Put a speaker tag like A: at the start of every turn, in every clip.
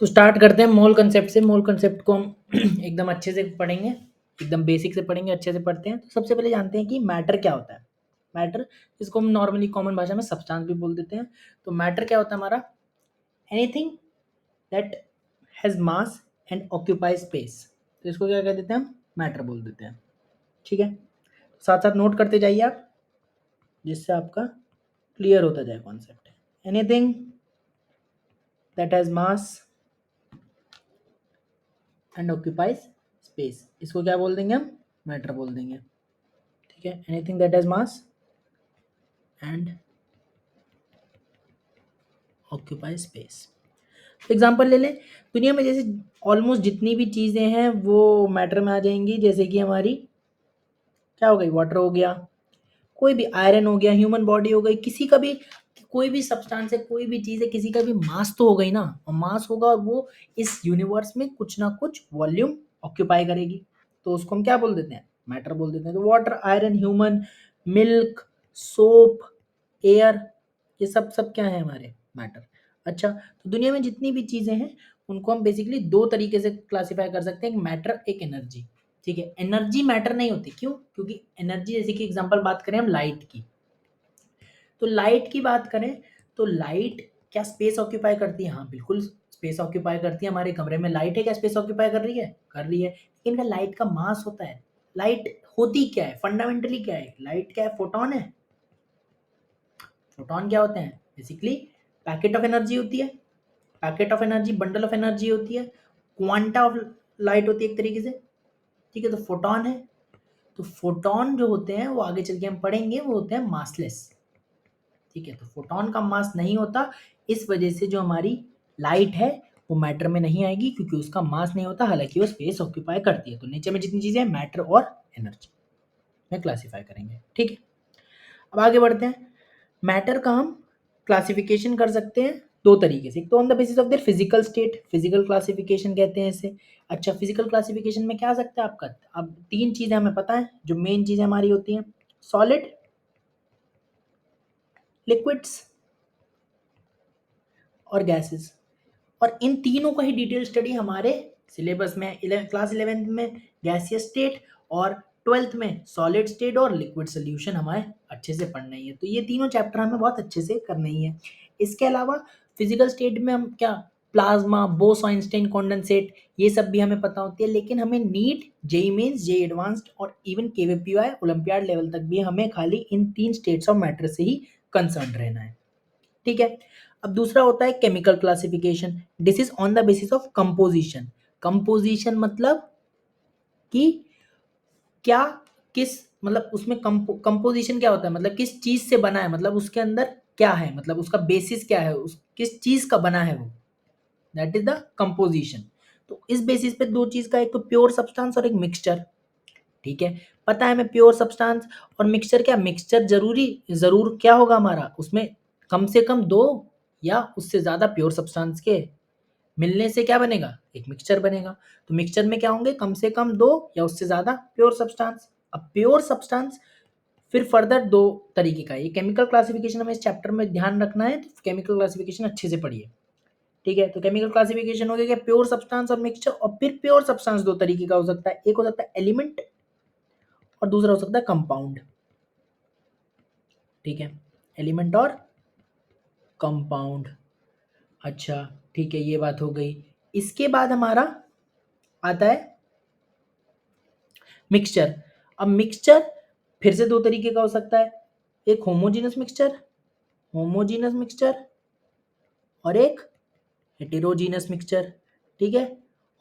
A: तो स्टार्ट करते हैं मोल कंसेप्ट से। मोल कंसेप्ट को हम एकदम अच्छे से पढ़ेंगे, एकदम बेसिक से पढ़ेंगे, अच्छे से पढ़ते हैं। तो सबसे पहले जानते हैं कि मैटर क्या होता है। मैटर, इसको हम नॉर्मली कॉमन भाषा में सब्सटेंस भी बोल देते हैं। तो मैटर क्या होता है हमारा? Anything that has mass and occupy space. तो इसको क्या कह देते हैं हम? मैटर बोल देते हैं। ठीक है, साथ साथ नोट करते जाइए आप, जिससे आपका क्लियर होता जाए concept. Anything that has mass and occupies space, इसको क्या बोल देंगे हम? मैटर बोल देंगे। ठीक है, anything that has mass and occupy space. Example ले लें, दुनिया में जैसे ऑलमोस्ट जितनी भी चीज़ें हैं वो मैटर में आ जाएंगी। जैसे कि हमारी क्या हो गई? वाटर हो गया, कोई भी आयरन हो गया, ह्यूमन बॉडी हो गई, किसी का भी कोई भी सब्सटेंस है, कोई भी चीज़ है, किसी का भी मास तो हो गई ना। और मास होगा और वो इस यूनिवर्स में कुछ ना कुछ वॉल्यूम ऑक्यूपाई करेगी, तो उसको हम क्या बोल देते हैं? मैटर बोल देते हैं। तो water, iron, human, milk, soap, air, ये सब सब क्या है? हमारे मैटर। अच्छा, तो दुनिया में जितनी भी चीज़ें हैं उनको हम बेसिकली दो तरीके से क्लासिफाई कर सकते हैं, एक मैटर, एक एनर्जी। ठीक है, एनर्जी मैटर नहीं होती। क्यों? क्योंकि एनर्जी, जैसे कि एग्जांपल बात करें हम लाइट की, तो लाइट की बात करें तो लाइट क्या स्पेस ऑक्यूपाई करती है? हाँ बिल्कुल, स्पेस ऑक्यूपाई करती है। हमारे कमरे में लाइट है, क्या स्पेस ऑक्यूपाई कर रही है? कर रही है। लेकिन क्या लाइट का मास होता है? लाइट होती क्या है? फंडामेंटली क्या है लाइट? क्या है? फोटोन है। फोटोन क्या होते हैं? बेसिकली पैकेट ऑफ एनर्जी होती है। Packet of energy, bundle of energy होती है, क्वांटा ऑफ लाइट होती है एक तरीके से। ठीक है, तो फोटोन है। तो फोटोन जो होते हैं वो आगे चल के हम पढ़ेंगे, वो होते हैं मासलेस। ठीक है, तो फोटोन का मास नहीं होता, इस वजह से जो हमारी लाइट है वो मैटर में नहीं आएगी, क्योंकि उसका मास नहीं होता, हालांकि वो स्पेस ऑक्यूपाई करती है। तो नीचे में जितनी चीजें हैं मैटर और एनर्जी में क्लासिफाई करेंगे। ठीक है, अब आगे बढ़ते हैं। मैटर का हम क्लासिफिकेशन कर सकते हैं दो तरीके से। एक तो on the basis of their physical state, physical classification कहते हैं इसे। अच्छा, फिजिकल क्लासिफिकेशन में क्या आ सकता है आपका? अब तीन चीजें हमें पता है जो मेन चीजें हमारी होती हैं: सॉलिड, लिक्विड्स और गैसेस। और इन तीनों का ही डिटेल स्टडी हमारे सिलेबस में क्लास 11th में गैसियस स्टेट और 12th में सॉलिड स्टेट और लिक्विड सोल्यूशन हमें अच्छे से पढ़ना ही है। तो ये तीनों चैप्टर हमें बहुत अच्छे से करना ही है। इसके अलावा फिजिकल स्टेट में हम क्या, प्लाज्मा, बोस आइंस्टाइन कॉन्डेंसेट, ये सब भी हमें पता होती है। लेकिन हमें NEET, JEE Mains, JEE Advanced और इवन केवीपीवाई ओलंपियाड लेवल तक भी हमें खाली इन तीन स्टेट्स ऑफ मैटर से ही कंसर्न रहना है। ठीक है, अब दूसरा होता है chemical classification. This is on the basis of composition. Composition मतलब कि क्या, किस, मतलब उसमें कंपोजिशन क्या होता है, मतलब किस चीज से बना है, मतलब उसके अंदर क्या है, मतलब उसका बेसिस क्या है, उस किस चीज का बना है वो, दैट इज द कंपोजिशन। तो इस बेसिस पे दो चीज का, एक तो प्योर सब्सटेंस और एक मिक्सचर। ठीक है, पता है हमें प्योर सब्सटेंस और मिक्सचर। क्या मिक्सचर जरूर क्या होगा हमारा, उसमें कम से कम दो या उससे ज्यादा प्योर सब्सटेंस के मिलने से क्या बनेगा? एक मिक्सचर बनेगा। तो मिक्सचर में क्या होंगे? कम से कम दो या उससे ज्यादा प्योर सब्सटेंस। अब प्योर सब्सटेंस फिर फर्दर दो तरीके का, ये केमिकल क्लासिफिकेशन हमें इस चैप्टर में ध्यान रखना है, तो केमिकल क्लासिफिकेशन अच्छे से पढ़िए। ठीक है, तो केमिकल क्लासिफिकेशन हो गया क्या, प्योर सब्सटेंस और मिक्सचर। और फिर प्योर सब्सटेंस दो तरीके का हो सकता है, एक हो सकता है एलिमेंट और दूसरा हो सकता है कंपाउंड। ठीक है, एलिमेंट और कंपाउंड। अच्छा, ठीक है, ये बात हो गई। इसके बाद हमारा आता है मिक्सचर। अब मिक्सचर फिर से दो तरीके का हो सकता है, एक होमोजीनस मिक्सचर और एक हेटेरोजीनस मिक्सचर। ठीक है,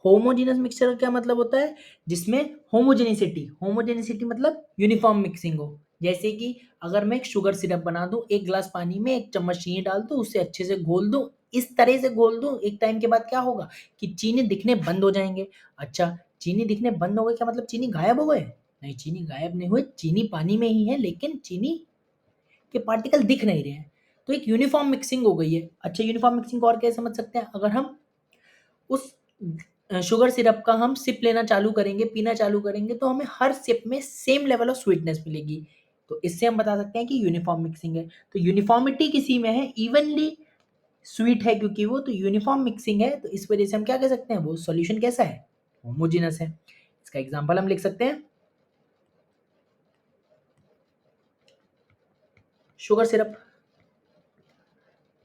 A: होमोजीनस मिक्सचर का क्या मतलब होता है? जिसमें होमोजेनिसिटी मतलब यूनिफॉर्म मिक्सिंग हो। जैसे कि अगर मैं एक शुगर सिरप बना दूं, एक गिलास पानी में एक चम्मच चीनी डाल दूं, उससे अच्छे से घोल दूं, इस तरह से घोल दूं, एक टाइम के बाद क्या होगा कि चीनी दिखने बंद हो जाएंगे। अच्छा, चीनी दिखने बंद हो गए, क्या मतलब चीनी गायब हो गए? नहीं, चीनी गायब नहीं हुए, चीनी पानी में ही है, लेकिन चीनी के पार्टिकल दिख नहीं रहे हैं। तो एक यूनिफॉर्म मिक्सिंग हो गई है। अच्छा, यूनिफॉर्म मिक्सिंग को और कैसे समझ सकते हैं? अगर हम उस शुगर सिरप का हम सिप लेना चालू करेंगे, पीना चालू करेंगे, तो हमें हर सिप में सेम लेवल ऑफ स्वीटनेस मिलेगी। तो इससे हम बता सकते हैं कि यूनिफॉर्म मिक्सिंग है। तो यूनिफॉर्मिटी किसी में है, इवनली स्वीट है क्योंकि वो तो यूनिफॉर्म मिक्सिंग है, तो इस वजह से हम क्या कह सकते हैं, वो सॉल्यूशन कैसा है, होमोजेनस है। इसका एग्जांपल हम लिख सकते हैं शुगर सिरप।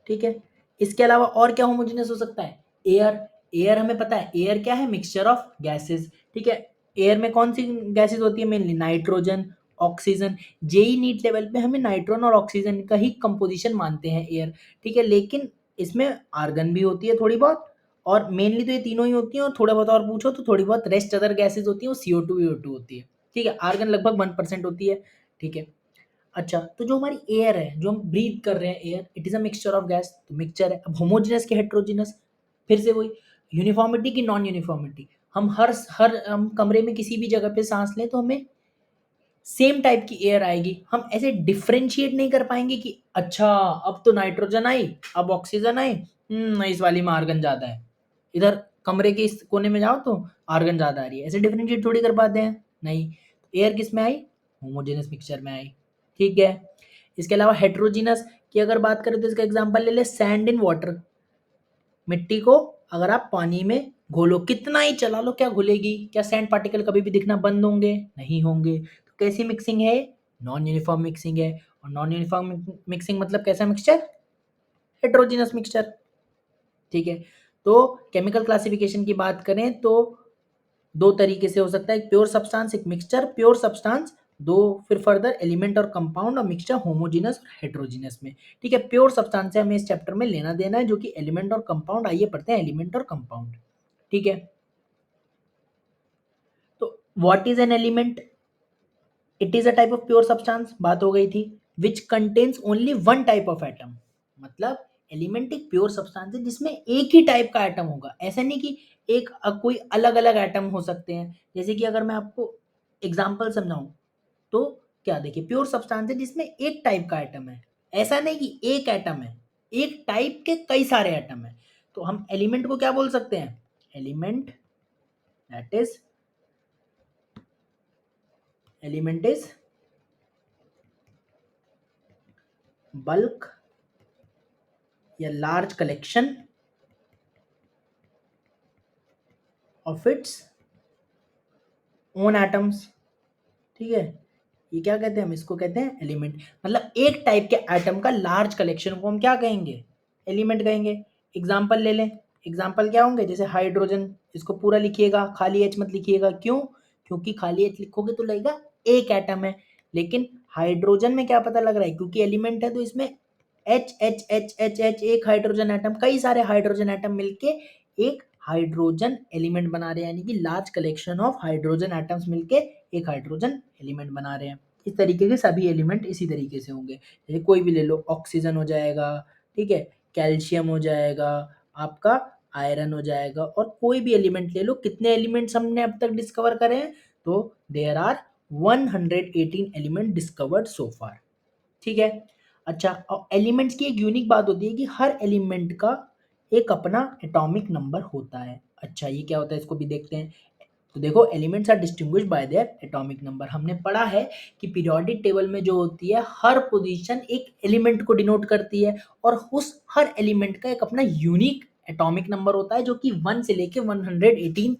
A: ठीक है, इसके अलावा और क्या होमोजेनस हो सकता है, एयर। एयर हमें पता है एयर क्या है, मिक्सचर ऑफ गैसेस। ठीक है, एयर में कौन सी गैसेस होती है, mainly nitrogen, oxygen. JEE NEET level पे हमें नाइट्रोजन और ऑक्सीजन का ही कंपोजिशन मानते हैं एयर। ठीक है, लेकिन इसमें आर्गन भी होती है थोड़ी बहुत, और मेनली तो ये तीनों ही होती हैं, और थोड़ा बहुत और पूछो तो थोड़ी बहुत रेस्ट अदर गैसेस होती हैं, वो CO2 VO2 होती है। ठीक है, आर्गन लगभग 1% होती है। ठीक है, अच्छा, तो जो हमारी एयर है, जो हम ब्रीथ कर रहे हैं air, it is a mixture of gas, तो मिक्सचर है। अब होमोजेनस की हेट्रोजीनस, फिर से वही, यूनिफॉर्मिटी की नॉन यूनिफॉर्मिटी। हम हर हम कमरे में किसी भी जगह पे सांस लें तो हमें सेम टाइप की एयर आएगी। हम ऐसे डिफरेंशिएट नहीं कर पाएंगे कि अच्छा अब तो नाइट्रोजन आई, अब ऑक्सीजन आई, इस वाली में आर्गन ज्यादा है, इधर कमरे के इस कोने में जाओ तो आर्गन ज्यादा आ रही है। ऐसे डिफरेंशिएट थोड़ी कर पाते हैं, नहीं। एयर किस में आई, होमोजेनस मिक्सचर में आई। ठीक है, इसके अलावा हेट्रोजीनस की अगर बात करें तो इसका एग्जांपल ले ले, सैंड इन वाटर। मिट्टी को अगर आप पानी में घोलो, कितना ही चला लो क्या घुलेगी, क्या सैंड पार्टिकल कभी भी दिखना बंद होंगे, नहीं होंगे। तो कैसी मिक्सिंग है, नॉन यूनिफॉर्म मिक्सिंग है। और नॉन यूनिफॉर्म मिक्सिंग मतलब कैसा मिक्सचर, हेट्रोजीनस मिक्सचर। ठीक है, तो केमिकल क्लासिफिकेशन की बात करें तो दो तरीके से हो सकता है, एक प्योर सब्सटेंस, एक मिक्सचर। प्योर सब्सटेंस दो, फिर फर्दर एलिमेंट और कंपाउंड, और मिक्सचर होमोजेनस और हेट्रोजीनस में। ठीक है, प्योर सब्सटेंस से हमें इस चैप्टर में लेना देना है, जो कि एलिमेंट और कंपाउंड। आइए पढ़ते हैं एलिमेंट और कंपाउंड। ठीक है, तो what is an element, it is a type of pure substance, बात हो गई थी, which contains only one type of atom. मतलब एलिमेंट एक प्योर सब्सटेंस है जिसमें एक ही टाइप का एटम होगा, ऐसा नहीं कि एक कोई अलग अलग एटम हो सकते हैं। जैसे कि अगर मैं आपको एग्जांपल समझाऊं तो क्या, देखिए प्योर सब्सटेंस है जिसमें एक टाइप का एटम है, ऐसा नहीं कि एक एटम है, एक टाइप के कई सारे एटम है। तो हम एलिमेंट को क्या बोल सकते हैं, element that is, element is bulk या large collection of its own atoms. ठीक है, ये क्या कहते हैं, हम इसको कहते हैं एलिमेंट। मतलब एक टाइप के एटम का लार्ज कलेक्शन को हम क्या कहेंगे, एलिमेंट कहेंगे। एग्जाम्पल ले लें, एग्जाम्पल क्या होंगे, जैसे हाइड्रोजन, इसको पूरा लिखिएगा, खाली एच मत लिखिएगा, क्यों, क्योंकि खाली एच लिखोगे तो लगेगा एक एटम है। लेकिन हाइड्रोजन में क्या पता लग रहा है, क्योंकि एलिमेंट है तो इसमें H H H H H, एक हाइड्रोजन एटम, कई सारे हाइड्रोजन एटम मिलके एक हाइड्रोजन एलिमेंट बना रहे हैं, यानी कि large collection of hydrogen atoms मिलके एक हाइड्रोजन एलिमेंट बना रहे हैं। इस तरीके के सभी एलिमेंट इसी तरीके से होंगे। जैसे कोई भी ले लो, ऑक्सीजन हो जाएगा, ठीक है, कैल्शियम हो जाएगा, आपका आयरन हो जाएगा, और कोई भी एलिमेंट ले लो। कितने एलिमेंट्स हमने अब तक डिस्कवर करे हैं, तो there are 118 element discovered so far. ठीक है, अच्छा, और एलिमेंट्स की एक यूनिक बात होती है कि हर एलिमेंट का एक अपना एटॉमिक नंबर होता है। अच्छा, ये क्या होता है, इसको भी देखते हैं। तो देखो, elements are distinguished by their atomic number. हमने पढ़ा है कि पीरियोडिक टेबल में जो होती है, हर पोजीशन एक एलिमेंट को डिनोट करती है, और उस हर एलिमेंट का एक अपना यूनिक एटॉमिक नंबर होता है, जो कि 1 से लेके 118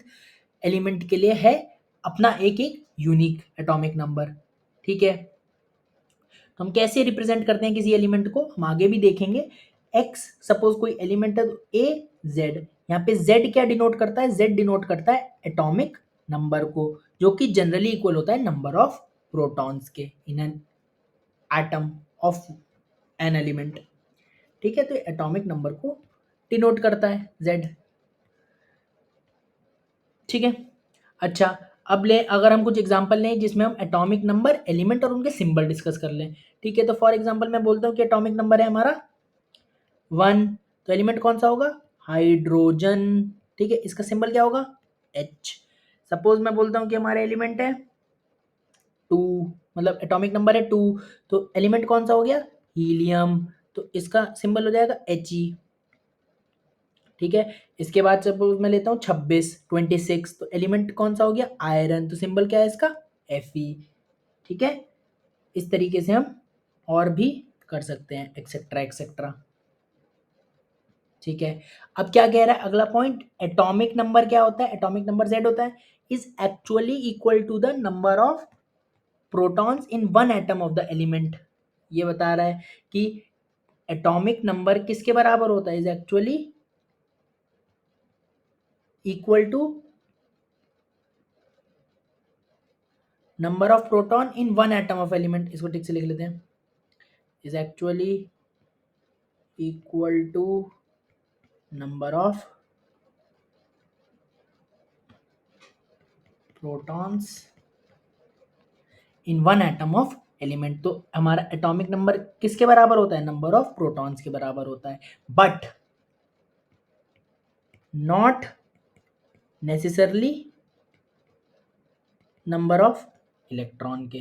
A: एलिमेंट के लिए है अपना एक एक यूनिक एटॉमिक नंबर। ठीक है, तो हम कैसे रिप्रेजेंट करते हैं किसी एलिमेंट को, हम आगे भी देखेंगे। एक्स सपोज कोई एलिमेंट है, तो ए जेड, यहाँ पे जेड क्या डिनोट करता है, जेड डिनोट करता है एटॉमिक नंबर को, जो कि जनरली इक्वल होता है नंबर ऑफ प्रोटॉन्स के in an atom of an element. ठीक है, तो एटॉमिक नंबर को डिनोट करता है जेड। ठीक है, अच्छा, अब ले अगर हम कुछ एग्जांपल लें जिसमें हम एटॉमिक नंबर, एलिमेंट और उनके सिंबल डिस्कस कर लें। ठीक है, तो फॉर एग्जांपल मैं बोलता हूँ कि एटॉमिक नंबर है हमारा 1, तो एलिमेंट कौन सा होगा, हाइड्रोजन। ठीक है, इसका सिंबल क्या होगा, H। सपोज मैं बोलता हूँ कि हमारा एलिमेंट है 2, मतलब एटॉमिक नंबर है 2, तो एलिमेंट कौन सा हो गया, हीलियम, तो इसका सिंबल हो जाएगा He। ठीक है, इसके बाद सपोज मैं लेता हूँ 26, तो एलिमेंट कौन सा हो गया, आयरन, तो सिंबल क्या है इसका, Fe। ठीक है, इस तरीके से हम और भी कर सकते हैं, एक्सेट्रा एक्सेट्रा। ठीक है। अब क्या कह रहा है अगला पॉइंट, एटॉमिक नंबर क्या होता है, एटॉमिक नंबर Z होता है, is actually equal to the number of protons in one atom of the element. ये बता रहा है कि एटॉमिक नंबर किसके बराबर होता है, is actually equal to number of proton in one atom of element. इसको ठीक से लिख लेते हैं, is actually equal to number of protons in one atom of element. तो हमारा एटॉमिक नंबर किसके बराबर होता है, नंबर ऑफ प्रोटॉन्स के बराबर होता है, but not necessarily number of electron के।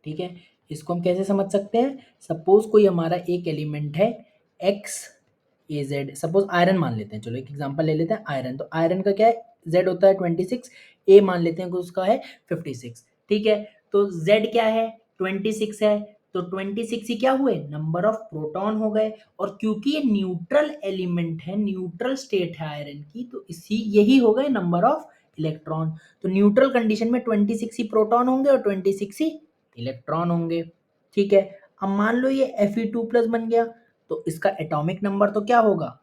A: ठीक है, इसको हम कैसे समझ सकते हैं, सपोज कोई हमारा एक एलिमेंट है एक्स ए जेड, सपोज आयरन मान लेते हैं, चलो एक एग्जांपल ले लेते हैं आयरन। तो आयरन का क्या है, जेड होता है 26, ए मान लेते हैं कि उसका है 56। ठीक है, तो जेड क्या है 26 है, तो 26 ही क्या हुए, नंबर ऑफ प्रोटॉन हो गए। और क्योंकि ये न्यूट्रल एलिमेंट है, न्यूट्रल स्टेट है आयरन की, तो इसी यही हो गए नंबर ऑफ इलेक्ट्रॉन। तो न्यूट्रल कंडीशन में 26 ही प्रोटॉन होंगे और 26 ही इलेक्ट्रॉन होंगे। ठीक है, अब मान लो ये Fe2+ बन गया, तो इसका एटॉमिक नंबर तो क्या होगा,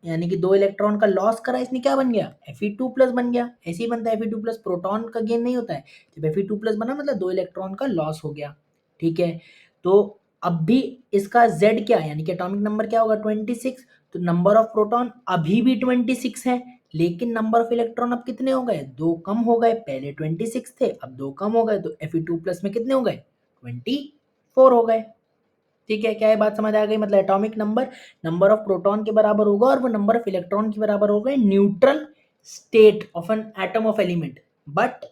A: यानी कि 2 इलेक्ट्रॉन का लॉस करा इसने, क्या बन गया, Fe2+ बन गया। ऐसे ही बनता है Fe2+, प्रोटॉन का गेन नहीं होता है, जब Fe2+ बना मतलब 2 इलेक्ट्रॉन का लॉस हो गया। ठीक है, तो अब भी इसका Z क्या है, यानी कि एटॉमिक नंबर क्या होगा 26, तो नंबर ऑफ प्रोटॉन अभी भी 26 है, लेकिन नंबर ऑफ इलेक्ट्रॉन अब कितने हो गए, 2 कम हो गए, पहले 26 थे अब 2 कम हो गए, तो Fe2+ में कितने हो गए 24 हो गए। ठीक है, क्या ये बात समझ आ गई, मतलब atomic number number of proton के बराबर होगा और वो नंबर ऑफ इलेक्ट्रॉन के बराबर होगा in neutral state of an atom of element. But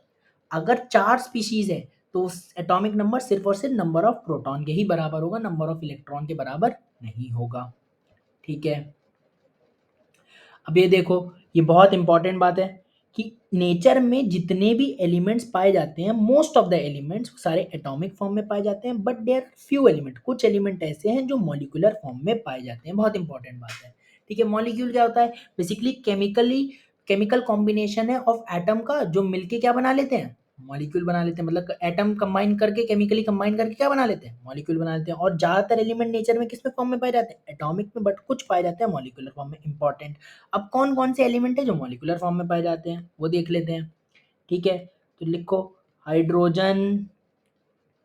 A: अगर 4 स्पीशीज है तो उस एटॉमिक नंबर सिर्फ और सिर्फ नंबर ऑफ प्रोटॉन के ही बराबर होगा, नंबर ऑफ इलेक्ट्रॉन के बराबर नहीं होगा। ठीक है, अब ये देखो, ये बहुत इंपॉर्टेंट बात है कि नेचर में जितने भी एलिमेंट्स पाए जाते हैं, मोस्ट ऑफ द एलिमेंट्स सारे एटॉमिक फॉर्म में पाए जाते हैं, बट देयर फ्यू एलिमेंट, कुछ एलिमेंट ऐसे हैं जो मॉलिक्यूलर फॉर्म में पाए जाते हैं। बहुत इंपॉर्टेंट बात है। ठीक है, मॉलिक्यूल क्या होता है, बेसिकली केमिकल कॉम्बिनेशन है ऑफ एटम का, जो मिलके क्या बना लेते हैं, मॉलिक्यूल बना लेते हैं। मतलब एटम कंबाइन करके, केमिकली कंबाइन करके क्या बना लेते हैं, मॉलिक्यूल बना लेते हैं। और ज्यादातर एलिमेंट नेचर में किस में फॉर्म में पाए जाते हैं, एटॉमिक में, बट कुछ पाए जाते हैं मॉलिक्यूलर फॉर्म में। इंपॉर्टेंट। अब कौन कौन से एलिमेंट है जो मॉलिक्यूलर फॉर्म में पाए जाते हैं वो देख लेते हैं। ठीक है, तो लिखो हाइड्रोजन,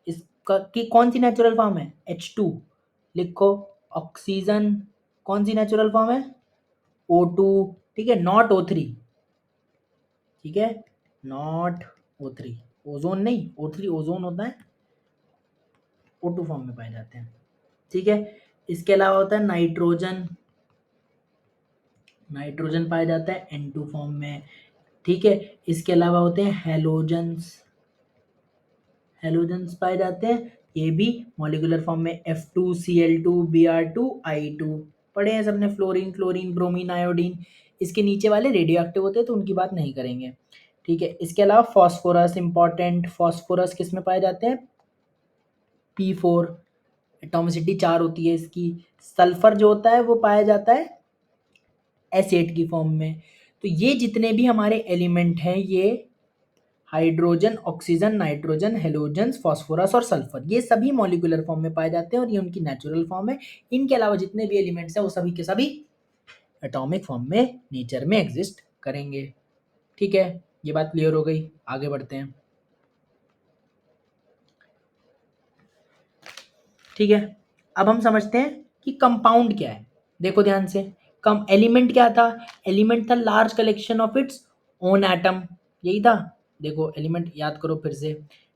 A: इसका की कौन सी नेचुरल फॉर्म है, H2। लिखो ऑक्सीजन, कौन सी नेचुरल फॉर्म है, O2। ठीक है, नॉट O3। ठीक है, नॉट O3, ओजोन नहीं, O3 ओजोन होता है, O2 फॉर्म में पाए जाते हैं। ठीक है, इसके अलावा होता है नाइट्रोजन, नाइट्रोजन पाया जाता है N2 फॉर्म में। ठीक है, इसके अलावा होते हैं हेलोजन्स, हेलोजन्स पाए जाते हैं, ये भी मॉलिक्यूलर फॉर्म में F2Cl2 Br2 I2 पढ़े हैं सबने, फ्लोरीन, क्लोरीन, ब्रोमीन, आयोडीन। इसके नीचे वाले रेडियो एक्टिव होते हैं तो उनकी बात नहीं करेंगे। ठीक है, इसके अलावा फॉस्फोरस इंपॉर्टेंट, फॉस्फोरस किस में पाए जाते हैं, P4, एटॉमिसिटी 4 होती है इसकी। सल्फर जो होता है वो पाया जाता है S8 की फॉर्म में। तो ये जितने भी हमारे एलिमेंट हैं, ये hydrogen, oxygen, nitrogen, halogens, phosphorus और सल्फर, ये सभी मॉलिक्यूलर फॉर्म में पाए जाते हैं और ये उनकी नेचुरल फॉर्म है। इनके अलावा जितने भी एलिमेंट्स हैं वो सभी के सभी एटॉमिक फॉर्म में नेचर में एग्जिस्ट करेंगे। ठीक है, ये बात क्लियर हो गई, आगे बढ़ते हैं। ठीक है, अब हम समझते हैं कि कंपाउंड क्या है। देखो ध्यान से, कम एलिमेंट क्या था, एलिमेंट था large collection of its own atom, यही था। देखो एलिमेंट याद करो फिर से।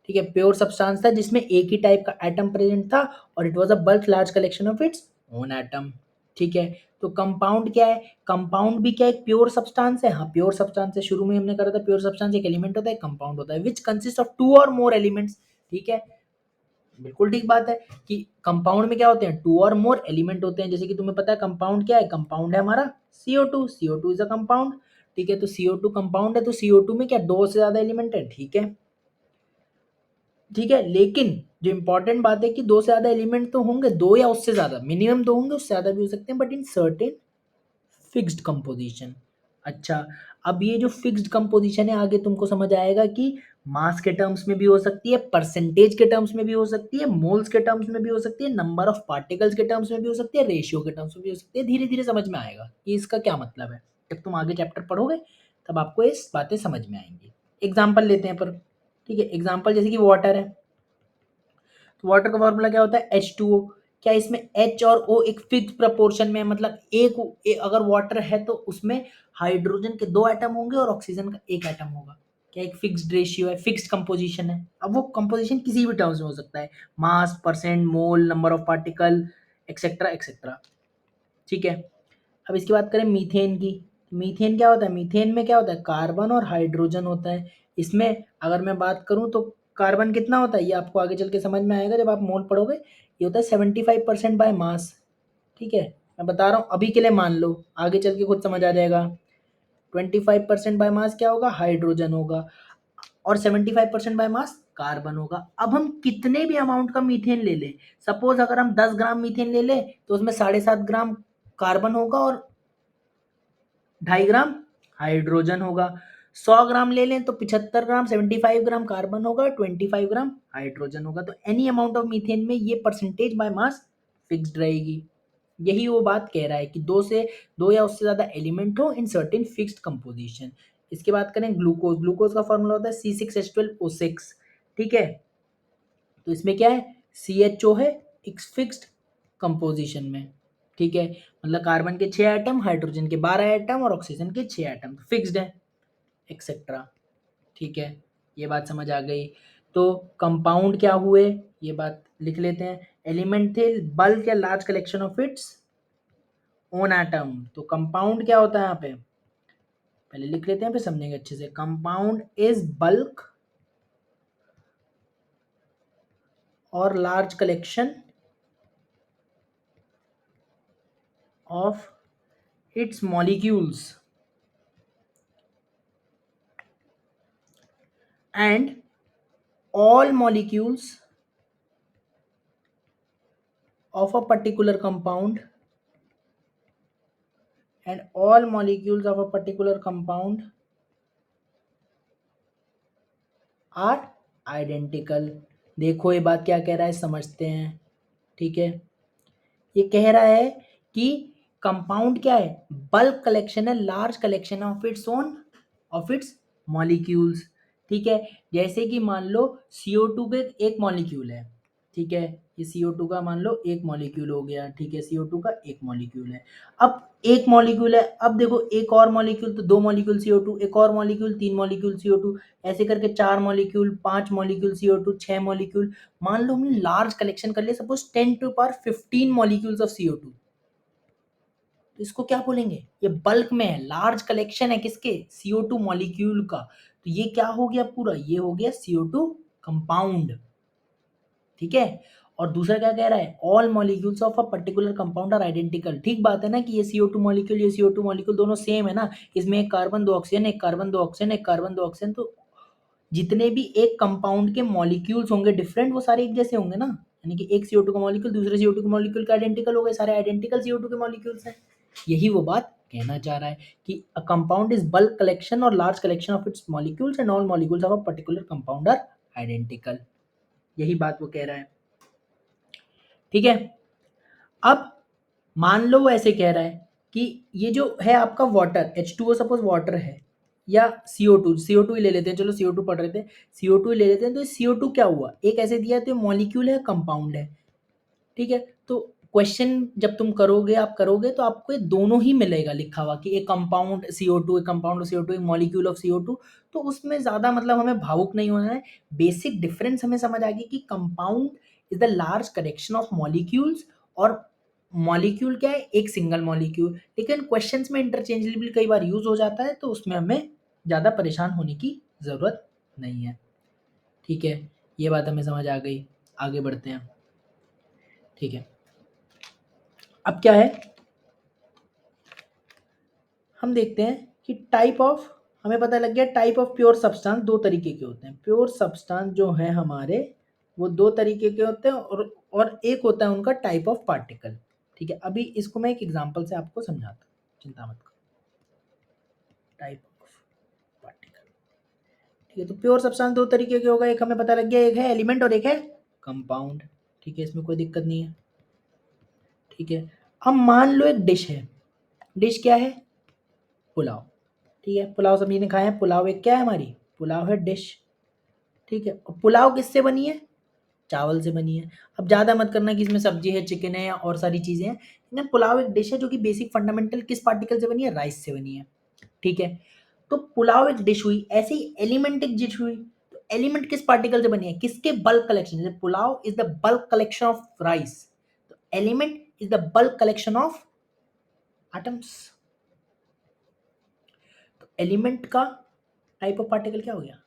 A: ठीक है, प्योर सब्सटेंस था जिसमें एक ही टाइप का एटम प्रेजेंट था और it was a bulk large collection of its own atom. ठीक है, तो कंपाउंड क्या है, कंपाउंड भी क्या एक प्योर सब्सटेंस है, हाँ प्योर सब्सटेंस है, शुरू में हमने करा था प्योर सब्सटेंस एक एलिमेंट होता है, कंपाउंड होता है विच कंसिस्ट ऑफ 2 और मोर एलिमेंट्स। ठीक है, बिल्कुल ठीक बात है कि कंपाउंड में क्या होते हैं, 2 और मोर एलिमेंट होते हैं। जैसे कि तुम्हें पता है कंपाउंड क्या है, कंपाउंड है हमारा CO2, CO2 is a compound. ठीक है, तो CO2 कंपाउंड है, तो CO2 में क्या 2 से ज्यादा एलिमेंट है। ठीक है, ठीक है, लेकिन जो इंपॉर्टेंट बात है कि दो से ज़्यादा एलिमेंट तो होंगे, दो या उससे ज़्यादा, मिनिमम दो होंगे, उससे ज़्यादा भी हो सकते हैं, but in certain fixed composition. अच्छा, अब ये जो फिक्स्ड कंपोजिशन है आगे तुमको समझ आएगा कि मास के टर्म्स में भी हो सकती है, परसेंटेज के टर्म्स में भी हो सकती है, मोल्स के टर्म्स में भी हो सकती है, नंबर ऑफ पार्टिकल्स के टर्म्स में भी हो सकती है, रेशियो के टर्म्स में भी हो सकती है। धीरे धीरे समझ में आएगा कि इसका क्या मतलब है। जब तुम आगे चैप्टर पढ़ोगे तब आपको इस बातें समझ में आएंगी। एग्जाम्पल लेते हैं पर, ठीक है, एग्जाम्पल जैसे कि वाटर है, तो वाटर का फॉर्मूला क्या होता है, H2O। क्या इसमें H और O एक फिक्स प्रपोर्शन में है, मतलब अगर वाटर है तो उसमें हाइड्रोजन के दो एटम होंगे और ऑक्सीजन का एक एटम होगा। क्या एक फिक्स्ड रेशियो है, फिक्स्ड कंपोजिशन है। अब वो कंपोजिशन किसी भी टर्म्स में हो सकता है, mass, percent, mole, number of particle, etcetera etcetera. ठीक है, अब इसकी बात करें मीथेन की। मीथेन क्या होता है, मीथेन में क्या होता है, कार्बन और हाइड्रोजन होता है। इसमें अगर मैं बात करूं तो कार्बन कितना होता है, ये आपको आगे चल के समझ में आएगा जब आप मोल पढ़ोगे। ये होता है 75% बाय मास। ठीक है, मैं बता रहा हूँ अभी के लिए मान लो, आगे चल के खुद समझ आ जाएगा। 25% बाय मास क्या होगा, हाइड्रोजन होगा, और 75% बाय मास कार्बन होगा। अब हम कितने भी अमाउंट का मीथेन ले ले, सपोज अगर हम 10 ग्राम मीथेन ले ले तो उसमें 7.5 ग्राम कार्बन होगा और 2.5 ग्राम हाइड्रोजन होगा। 100 ग्राम ले लें तो 75 ग्राम, 75 ग्राम कार्बन होगा, 25 ग्राम हाइड्रोजन होगा। तो एनी अमाउंट ऑफ मीथेन में ये परसेंटेज बाय मास फिक्स्ड रहेगी। यही वो बात कह रहा है कि दो या उससे ज्यादा एलिमेंट हो इन सर्टेन फिक्स्ड कंपोजिशन। इसके बात करें ग्लूकोज, ग्लूकोज का फॉर्मूला होता है C6H12O6। ठीक है, तो इसमें क्या है, CHO है एक फिक्स्ड कंपोजिशन में। ठीक है, मतलब कार्बन के 6 एटम, हाइड्रोजन के 12 एटम और ऑक्सीजन के 6 एटम फिक्स्ड है, एक्सेट्रा। ठीक है, ये बात समझ आ गई। तो कंपाउंड क्या हुए, ये बात लिख लेते हैं। एलिमेंट थे बल्क या large collection of its own atom. तो कंपाउंड क्या होता है यहाँ पे, पहले लिख लेते हैं फिर समझेंगे अच्छे से। कंपाउंड इज बल्क और large collection of its molecules and all molecules of a particular compound and all molecules of a particular compound are identical। देखो ये बात क्या कह रहा है समझते हैं। ठीक है, ये कह रहा है कि कंपाउंड क्या है, बल्क कलेक्शन है, large collection of its own of its molecules. ठीक है, जैसे कि मान लो CO2 के एक मॉलिक्यूल है। ठीक है, ये CO2 का मान लो एक मॉलिक्यूल हो गया। ठीक है, CO2 का एक मॉलिक्यूल है। अब एक मॉलिक्यूल है, अब देखो एक और मॉलिक्यूल, तो दो मॉलिक्यूल CO2, एक और मॉलिक्यूल, तीन मॉलिक्यूल CO2, ऐसे करके चार मॉलिक्यूल, पांच मॉलिक्यूल CO2, छह मॉलिक्यूल। मान लो हमने लार्ज कलेक्शन कर लिया, सपोज 10⁻15 मॉलिक्यूल्स ऑफ CO2, तो इसको क्या बोलेंगे, ये बल्क में है, लार्ज कलेक्शन है किसके, CO2 मॉलिक्यूल का। तो ये क्या हो गया पूरा, ये हो गया CO2 कंपाउंड। ठीक है, और दूसरा क्या कह रहा है, all molecules of a particular compound are identical. ठीक बात है ना कि ये CO2 मॉलिक्यूल, ये CO2 मॉलिक्यूल दोनों सेम है ना, इसमें एक कार्बन दो ऑक्सीजन, एक कार्बन दो ऑक्सीजन, एक कार्बन दो ऑक्सीजन। तो जितने भी एक कंपाउंड के मॉलिक्यूल्स होंगे डिफरेंट, वो सारे एक जैसे होंगे ना, यानी कि एक CO2 का मॉलिक्यूल दूसरे CO2 के मॉलिक्यूल के आइडेंटिकल हो गए, सारे आइडेंटिकल CO2 के मॉलिक्यूल्स हैं। यही वो बात कहना चाह रहा है कि a compound is bulk collection और large collection of its molecules and all molecules of a particular compound are identical. यही बात वो कह रहा है। ठीक है, अब मान लो वो ऐसे कह रहा है कि ये जो है आपका वाटर H2O, सपोज वाटर है, या CO2 ही ले लेते हैं, चलो CO2 पढ़ रहे थे, CO2 ही ले लेते हैं। तो CO2 क्या हुआ, एक ऐसे दिया है तो मॉलिक्यूल है, कंपाउंड है। ठीक है, तो क्वेश्चन जब तुम करोगे, आप करोगे तो आपको ये दोनों ही मिलेगा लिखा हुआ कि एक कंपाउंड CO2, एक कंपाउंड ऑफ CO2, एक मॉलिक्यूल ऑफ CO2। तो उसमें ज़्यादा मतलब हमें भावुक नहीं होना है। बेसिक डिफरेंस हमें समझ आ गई कि compound is the large collection of molecules, और मॉलिक्यूल क्या है, एक सिंगल मॉलिक्यूल। लेकिन क्वेश्चंस में इंटरचेंजेबल कई बार यूज हो जाता है, तो उसमें हमें ज़्यादा परेशान होने की ज़रूरत नहीं है। ठीक है, ये बात हमें समझ आ गई, आगे बढ़ते हैं। ठीक है, अब क्या है, हम देखते हैं कि टाइप ऑफ, हमें पता लग गया टाइप ऑफ प्योर सब्सटेंस दो तरीके के होते हैं। प्योर सब्सटेंस जो है हमारे वो दो तरीके के होते हैं और एक होता है उनका टाइप ऑफ पार्टिकल। ठीक है, अभी इसको मैं एक एग्जांपल से आपको समझाता हूँ, चिंता मत करो। टाइप ऑफ पार्टिकल, ठीक है, तो प्योर सब्सटेंस दो तरीके के होगा, एक हमें पता लग गया, एक है एलिमेंट और एक है कंपाउंड। ठीक है, इसमें कोई दिक्कत नहीं है। ठीक है, अब मान लो एक डिश है, डिश क्या है, पुलाव। ठीक है, पुलाव सभी ने खाया है, पुलाव एक क्या है हमारी, पुलाव है डिश। ठीक है, और पुलाव किससे बनी है, चावल से बनी है। अब ज़्यादा मत करना कि इसमें सब्जी है, चिकन है या और सारी चीज़ें हैं, ना, पुलाव एक डिश है जो कि बेसिक फंडामेंटल किस पार्टिकल से बनी है, राइस से बनी है। ठीक है, तो पुलाव एक डिश हुई, ऐसे ही एलिमेंट एक डिश हुई, तो एलिमेंट किस पार्टिकल से बनी है, किसके बल्क कलेक्शन, जैसे pulao is the bulk collection of rice, तो element is the bulk collection of atoms. तो एलिमेंट का टाइप ऑफ पार्टिकल क्या हो गया,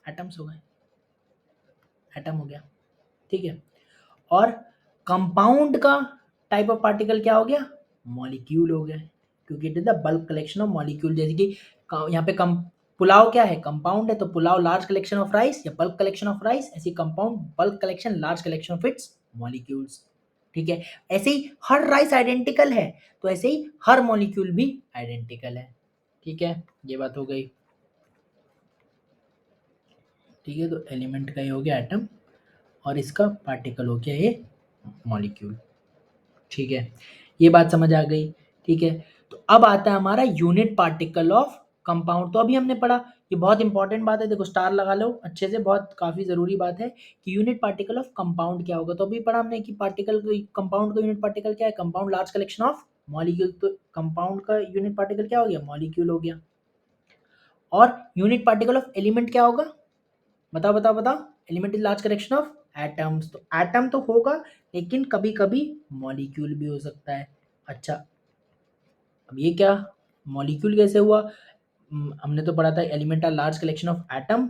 A: एटम्स हो गए, एटम हो गया। ठीक है, और कंपाउंड का टाइप ऑफ पार्टिकल क्या हो गया, मॉलिक्यूल हो गया, क्योंकि it is the bulk collection of molecule. जैसे कि यहाँ पे कम पुलाव क्या है, कंपाउंड है, तो pulao large collection of rice या बल्क कलेक्शन ऑफ राइस, ऐसे compound bulk collection large collection of its molecules. ठीक है, ऐसे ही हर राइस आइडेंटिकल है, तो ऐसे ही हर मॉलिक्यूल भी आइडेंटिकल है। ठीक है, ये बात हो गई। ठीक है, तो एलिमेंट का ये हो गया एटम, और इसका पार्टिकल हो गया ये मॉलिक्यूल। ठीक है, ये बात समझ आ गई। ठीक है, तो अब आता है हमारा यूनिट पार्टिकल ऑफ कंपाउंड। तो अभी हमने पढ़ा, ये बहुत इंपॉर्टेंट बात है, देखो स्टार लगा लो अच्छे से, बहुत काफ़ी ज़रूरी बात है कि यूनिट पार्टिकल ऑफ कंपाउंड क्या होगा। तो अभी पढ़ा हमने कि पार्टिकल कंपाउंड का यूनिट पार्टिकल क्या है, compound large collection of molecule, तो कंपाउंड का यूनिट पार्टिकल क्या हो गया, मॉलिक्यूल हो गया। और यूनिट पार्टिकल ऑफ एलिमेंट क्या होगा, बताओ बताओ बताओ, element is large collection of atoms, तो एटम तो होगा, लेकिन कभी कभी मॉलिक्यूल भी हो सकता है। अच्छा, अब ये क्या, मॉलिक्यूल कैसे हुआ, हमने तो पढ़ा था element are large collection of atom,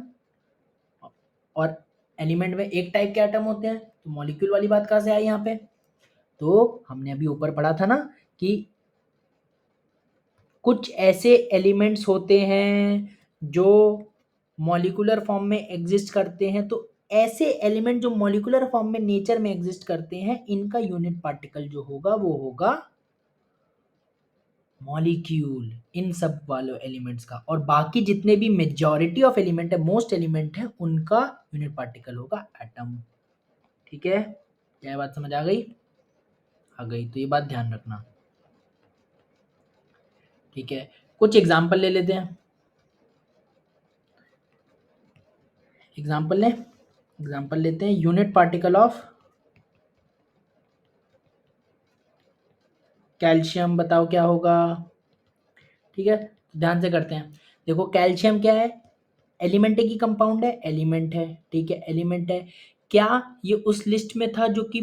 A: और एलिमेंट में एक टाइप के एटम होते हैं, तो मॉलिक्यूल वाली बात कहाँ से आई यहाँ पे, तो हमने अभी ऊपर पढ़ा था ना कि कुछ ऐसे एलिमेंट्स होते हैं जो मॉलिक्यूलर फॉर्म में एग्जिस्ट करते हैं, तो ऐसे एलिमेंट जो मॉलिक्यूलर फॉर्म में नेचर में एग्जिस्ट करते हैं, इनका यूनिट पार्टिकल जो होगा वो होगा मॉलिक्यूल, इन सब वालों एलिमेंट्स का। और बाकी जितने भी मेजॉरिटी ऑफ एलिमेंट है, मोस्ट एलिमेंट है, उनका यूनिट पार्टिकल होगा एटम। ठीक है, क्या बात समझ आ गई, आ गई, तो ये बात ध्यान रखना। ठीक है, कुछ एग्जांपल ले लेते हैं, एग्जांपल लें, एग्जांपल लेते हैं, यूनिट पार्टिकल ऑफ कैल्शियम, बताओ क्या होगा। ठीक है, ध्यान से करते हैं, देखो कैल्शियम क्या है, एलिमेंट है कि कंपाउंड है, एलिमेंट है। ठीक है, एलिमेंट है, क्या ये उस लिस्ट में था जो कि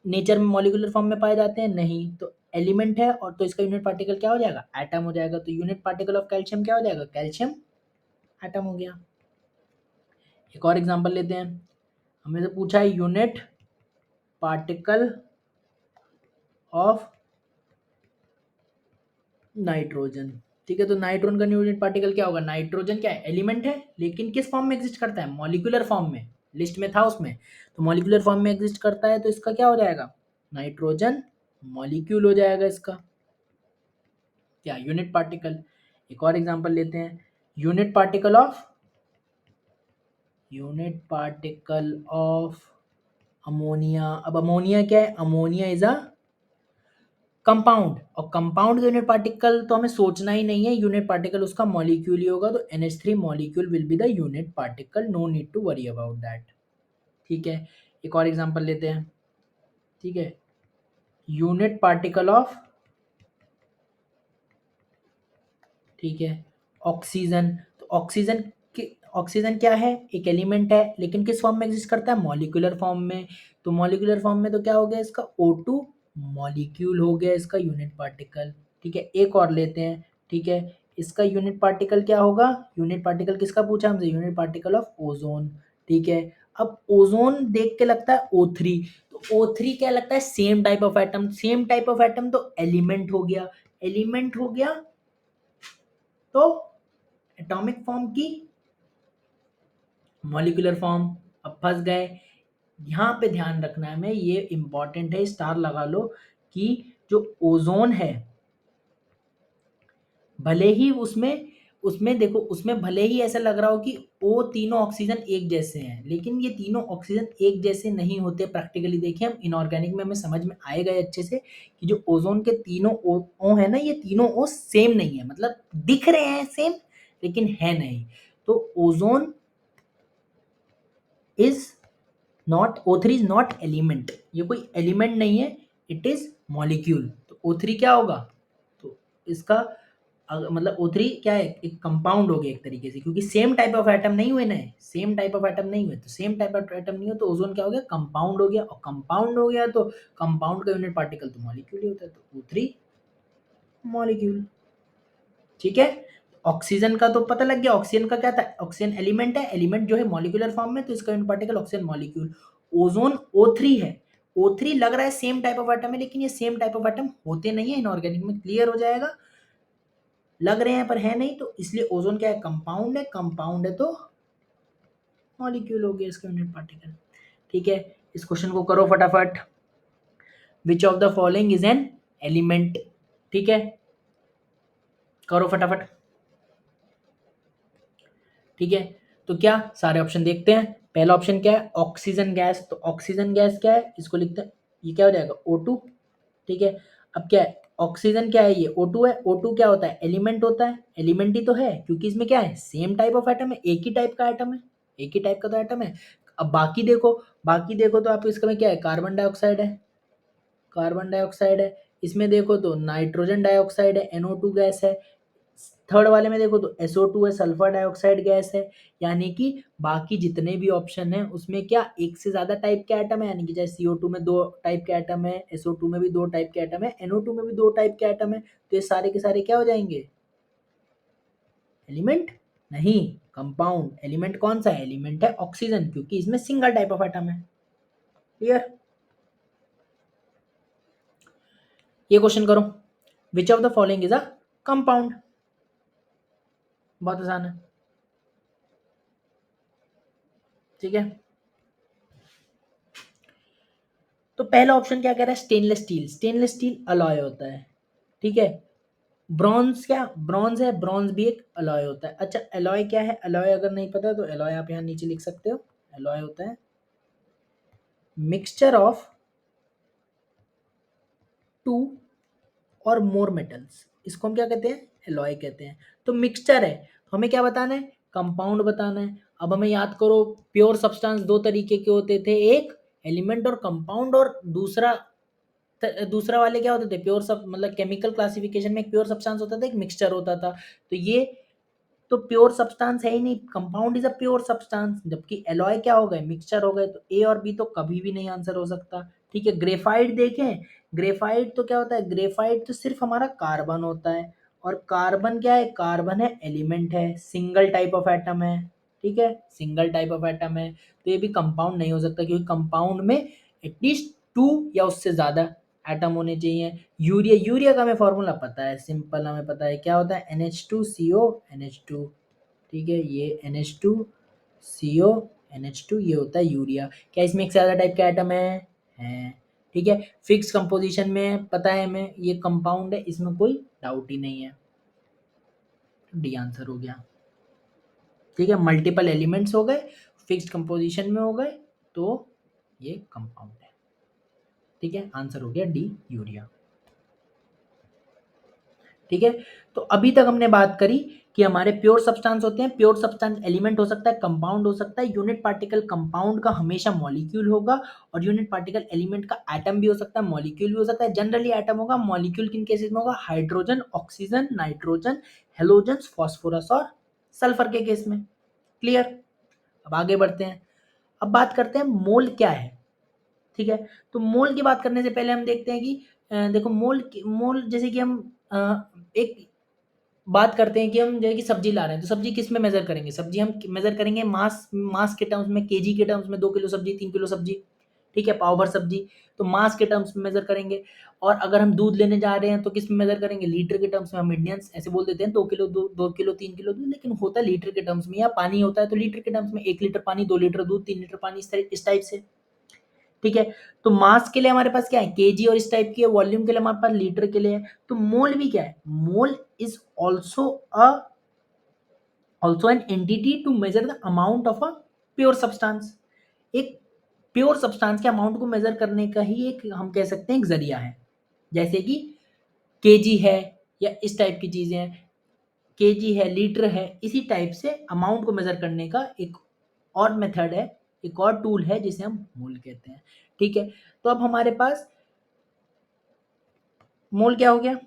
A: नेचर में मॉलिक्यूलर फॉर्म में पाए जाते हैं, नहीं, तो एलिमेंट है, और तो इसका यूनिट पार्टिकल क्या हो जाएगा, एटम हो जाएगा, तो यूनिट पार्टिकल ऑफ कैल्शियम क्या हो जाएगा, कैल्शियम एटम हो गया। एक और एग्जांपल लेते हैं, हमें से पूछा है यूनिट पार्टिकल ऑफ नाइट्रोजन। ठीक है, तो नाइट्रोजन का यूनिट पार्टिकल क्या होगा, नाइट्रोजन क्या है, एलिमेंट है, लेकिन किस फॉर्म में एग्जिस्ट करता है, मॉलिक्यूलर फॉर्म में, लिस्ट में था उसमें, तो मॉलिक्यूलर फॉर्म में एग्जिस्ट करता है, तो इसका क्या हो जाएगा, नाइट्रोजन मॉलिक्यूल हो जाएगा इसका, क्या, यूनिट पार्टिकल। एक और एग्जांपल लेते हैं, यूनिट पार्टिकल ऑफ अमोनिया। अब अमोनिया क्या है, अमोनिया इज अ कंपाउंड, और कंपाउंड का यूनिट पार्टिकल तो हमें सोचना ही नहीं है, यूनिट पार्टिकल उसका मॉलिक्यूल ही होगा, तो NH3 molecule will be the unit particle, no need to worry about that. ठीक है, एक और एग्जांपल लेते हैं। ठीक है, यूनिट पार्टिकल ऑफ, ठीक है, ऑक्सीजन, तो ऑक्सीजन क्या है, एक एलिमेंट है, लेकिन किस फॉर्म में एग्जिस्ट करता है, मॉलिक्यूलर फॉर्म में, तो मॉलिक्यूलर फॉर्म में तो क्या हो गया इसका, O2 मॉलिक्यूल हो गया इसका यूनिट पार्टिकल। ठीक है, एक और लेते हैं। ठीक है, इसका यूनिट पार्टिकल क्या होगा, यूनिट पार्टिकल किसका पूछा हमसे, यूनिट पार्टिकल ऑफ ओजोन। ठीक है, अब ओजोन देख के लगता है O3, तो O3 क्या लगता है, same type of atom, same type of atom तो एलिमेंट हो गया, एलिमेंट हो गया, तो एटॉमिक फॉर्म की मॉलिक्यूलर फॉर्म, अब फंस गए, यहाँ पे ध्यान रखना है, मैं ये इंपॉर्टेंट है, स्टार लगा लो कि जो ओजोन है भले ही उसमें उसमें देखो, उसमें भले ही ऐसा लग रहा हो कि वो तीनों ऑक्सीजन एक जैसे हैं, लेकिन ये तीनों ऑक्सीजन एक जैसे नहीं होते। प्रैक्टिकली देखें हम, इनऑर्गेनिक में हमें समझ में आएगा अच्छे से कि जो ओजोन के तीनों ओ है ना, ये तीनों ओ सेम नहीं है, मतलब दिख रहे हैं सेम लेकिन है नहीं। तो ozone is not, O3 is not element, ये कोई एलिमेंट नहीं है, इट इज मॉलिक्यूल। तो O3 क्या होगा, तो इसका मतलब O3 क्या है, एक कंपाउंड हो गया एक तरीके से, क्योंकि सेम टाइप ऑफ एटम नहीं हुए ना, सेम टाइप ऑफ एटम नहीं हुए, तो सेम टाइप ऑफ एटम नहीं हो तो ओजोन क्या हो गया, कंपाउंड हो गया, और कंपाउंड हो गया तो कंपाउंड का यूनिट पार्टिकल तो मॉलिक्यूल ही होता है, तो O3 मॉलिक्यूल। ठीक है, ऑक्सीजन का तो पता लग गया, ऑक्सीजन का क्या था, ऑक्सीजन एलिमेंट है, एलिमेंट जो है मॉलिक्यूलर फॉर्म में, तो इसका unit particle oxygen molecule. Ozone O3 है, O3 लग रहा है सेम टाइप ऑफ एटम है, लेकिन ये सेम टाइप ऑफ एटम होते नहीं है इनऑर्गेनिक में, क्लियर हो जाएगा, लग रहे हैं पर है नहीं, तो इसलिए ओजोन क्या है, कंपाउंड है, कंपाउंड है तो मॉलिक्यूल हो गया इसका यूनिट पार्टिकल। ठीक है, इस क्वेश्चन को करो फटाफट, which of the following is an element. ठीक है, करो फटाफट। ठीक है, तो क्या सारे ऑप्शन देखते हैं। पहला ऑप्शन क्या है, ऑक्सीजन गैस, तो ऑक्सीजन गैस क्या है, इसको लिखते हैं, ये क्या हो जाएगा O2। ठीक है, अब क्या है, ऑक्सीजन क्या है, ये O2 है, O2 क्या होता है, एलिमेंट होता है, एलिमेंट ही तो है, क्योंकि इसमें क्या है, सेम टाइप ऑफ एटम है, एक ही टाइप का एटम है, एक ही टाइप का तो एटम है। अब बाकी देखो, बाकी देखो तो आपको इसका में क्या है, कार्बन डाइऑक्साइड है, कार्बन डाइऑक्साइड है, इसमें देखो तो नाइट्रोजन डाइऑक्साइड है, NO2 गैस है, थर्ड वाले में देखो तो SO2 है, सल्फर डाइऑक्साइड गैस है। यानी कि बाकी जितने भी ऑप्शन है उसमें क्या एक से ज्यादा टाइप के एटम है, यानी कि जैसे CO2 में दो टाइप के एटम है, SO2 में भी दो टाइप के एटम है, NO2 में भी दो टाइप के एटम है, तो ये सारे के सारे क्या हो जाएंगे, एलिमेंट नहीं, कंपाउंड। एलिमेंट कौन सा है, एलिमेंट है ऑक्सीजन, क्योंकि इसमें सिंगल टाइप ऑफ एटम है। क्लियर, ये क्वेश्चन करो, which of the following is a compound, बहुत आसान है। ठीक है, तो पहला ऑप्शन क्या कह रहा है, stainless steel, stainless steel alloy होता है। ठीक है, ब्रॉन्ज, क्या ब्रॉन्ज है, ब्रॉन्ज भी एक अलॉय होता है। अच्छा, अलॉय क्या है, अलॉय अगर नहीं पता तो अलॉय आप यहाँ नीचे लिख सकते हो, अलॉय होता है मिक्सचर ऑफ टू और मोर मेटल्स, इसको हम क्या कहते हैं, एलॉय कहते हैं। तो मिक्सचर है, तो हमें क्या बताना है, कंपाउंड बताना है। अब हमें याद करो, प्योर सब्सटेंस दो तरीके के होते थे, एक एलिमेंट और कंपाउंड, और दूसरा दूसरा वाले क्या होते थे, प्योर सब मतलब केमिकल क्लासिफिकेशन में एक प्योर सब्सटेंस होता था, एक मिक्सचर होता था। तो ये तो प्योर सब्सटेंस है ही नहीं, compound is a pure substance, जबकि एलॉय क्या हो गए, मिक्सचर हो गए, तो ए और बी तो कभी भी नहीं आंसर हो सकता। ठीक है, ग्रेफाइट देखें, ग्रेफाइट तो क्या होता है, ग्रेफाइट तो सिर्फ हमारा कार्बन होता है, और कार्बन क्या है, कार्बन है एलिमेंट है, सिंगल टाइप ऑफ एटम है। ठीक है, सिंगल टाइप ऑफ एटम है, तो ये भी कंपाउंड नहीं हो सकता, क्योंकि कंपाउंड में एटलीस्ट टू या उससे ज्यादा एटम होने चाहिए। यूरिया, यूरिया का हमें फॉर्मूला पता है, सिंपल हमें पता है क्या होता है, NH2CO NH2। ठीक है, ये NH2CO NH2 ये होता है यूरिया। क्या इसमें एक से ज़्यादा टाइप के एटम है। ठीक है, फिक्स कंपोजिशन में पता है हमें, ये कंपाउंड है, इसमें कोई डाउट ही नहीं है, डी आंसर हो गया। ठीक है, मल्टीपल एलिमेंट्स हो गए, फिक्स्ड कंपोजिशन में हो गए, तो ये कंपाउंड है। ठीक है, आंसर हो गया डी, यूरिया। ठीक है, तो अभी तक हमने बात करी कि हमारे प्योर सब्सटेंस होते हैं, प्योर सब्सटेंस एलिमेंट हो सकता है, कंपाउंड हो सकता है, यूनिट पार्टिकल कंपाउंड का हमेशा मॉलिक्यूल होगा, और यूनिट पार्टिकल एलिमेंट का एटम भी हो सकता है, मॉलिक्यूल भी हो सकता है। जनरली एटम होगा, मॉलिक्यूल किन केसेस में होगा, hydrogen, oxygen, nitrogen, halogen, phosphorus और सल्फर के केस में। क्लियर, अब आगे बढ़ते हैं, अब बात करते हैं मोल क्या है। ठीक है, तो मोल की बात करने से पहले हम देखते हैं कि देखो मोल जैसे कि हम एक बात करते हैं कि हम जैसे कि सब्जी ला रहे हैं, तो सब्जी किस में मेजर करेंगे, सब्जी हम मेजर करेंगे मास, मास के टर्म्स में, केजी के टर्म्स में, 2 किलो सब्जी, 3 किलो सब्जी। ठीक है, पाव भर सब्जी, तो मास के टर्म्स में मेजर करेंगे। और अगर हम दूध लेने जा रहे हैं तो किस में मेजर करेंगे, लीटर के टर्म्स में। हम इंडियंस ऐसे बोल देते हैं 2 किलो दूध, 2 किलो 3 किलो दूध, लेकिन होता है लीटर के टर्म्स में, या पानी होता है तो लीटर के टर्म्स में, 1 लीटर पानी, 2 लीटर दूध, 3 लीटर पानी, इस टाइप से। ठीक है। तो मास के लिए हमारे पास क्या है, केजी और इस टाइप की है, वॉल्यूम के लिए हमारे पास लीटर के लिए है। तो मोल भी क्या है, mole is also an entity to measure the amount of a pure substance. एक प्योर सब्सटेंस के अमाउंट को मेजर करने का ही एक हम कह सकते हैं एक जरिया है। जैसे कि केजी है या इस टाइप की चीजें हैं, केजी है, लीटर है, इसी टाइप से अमाउंट को मेजर करने का एक और मेथड है, एक और टूल है जिसे हम मोल कहते हैं। ठीक है। तो अब हमारे पास मोल क्या हो गया,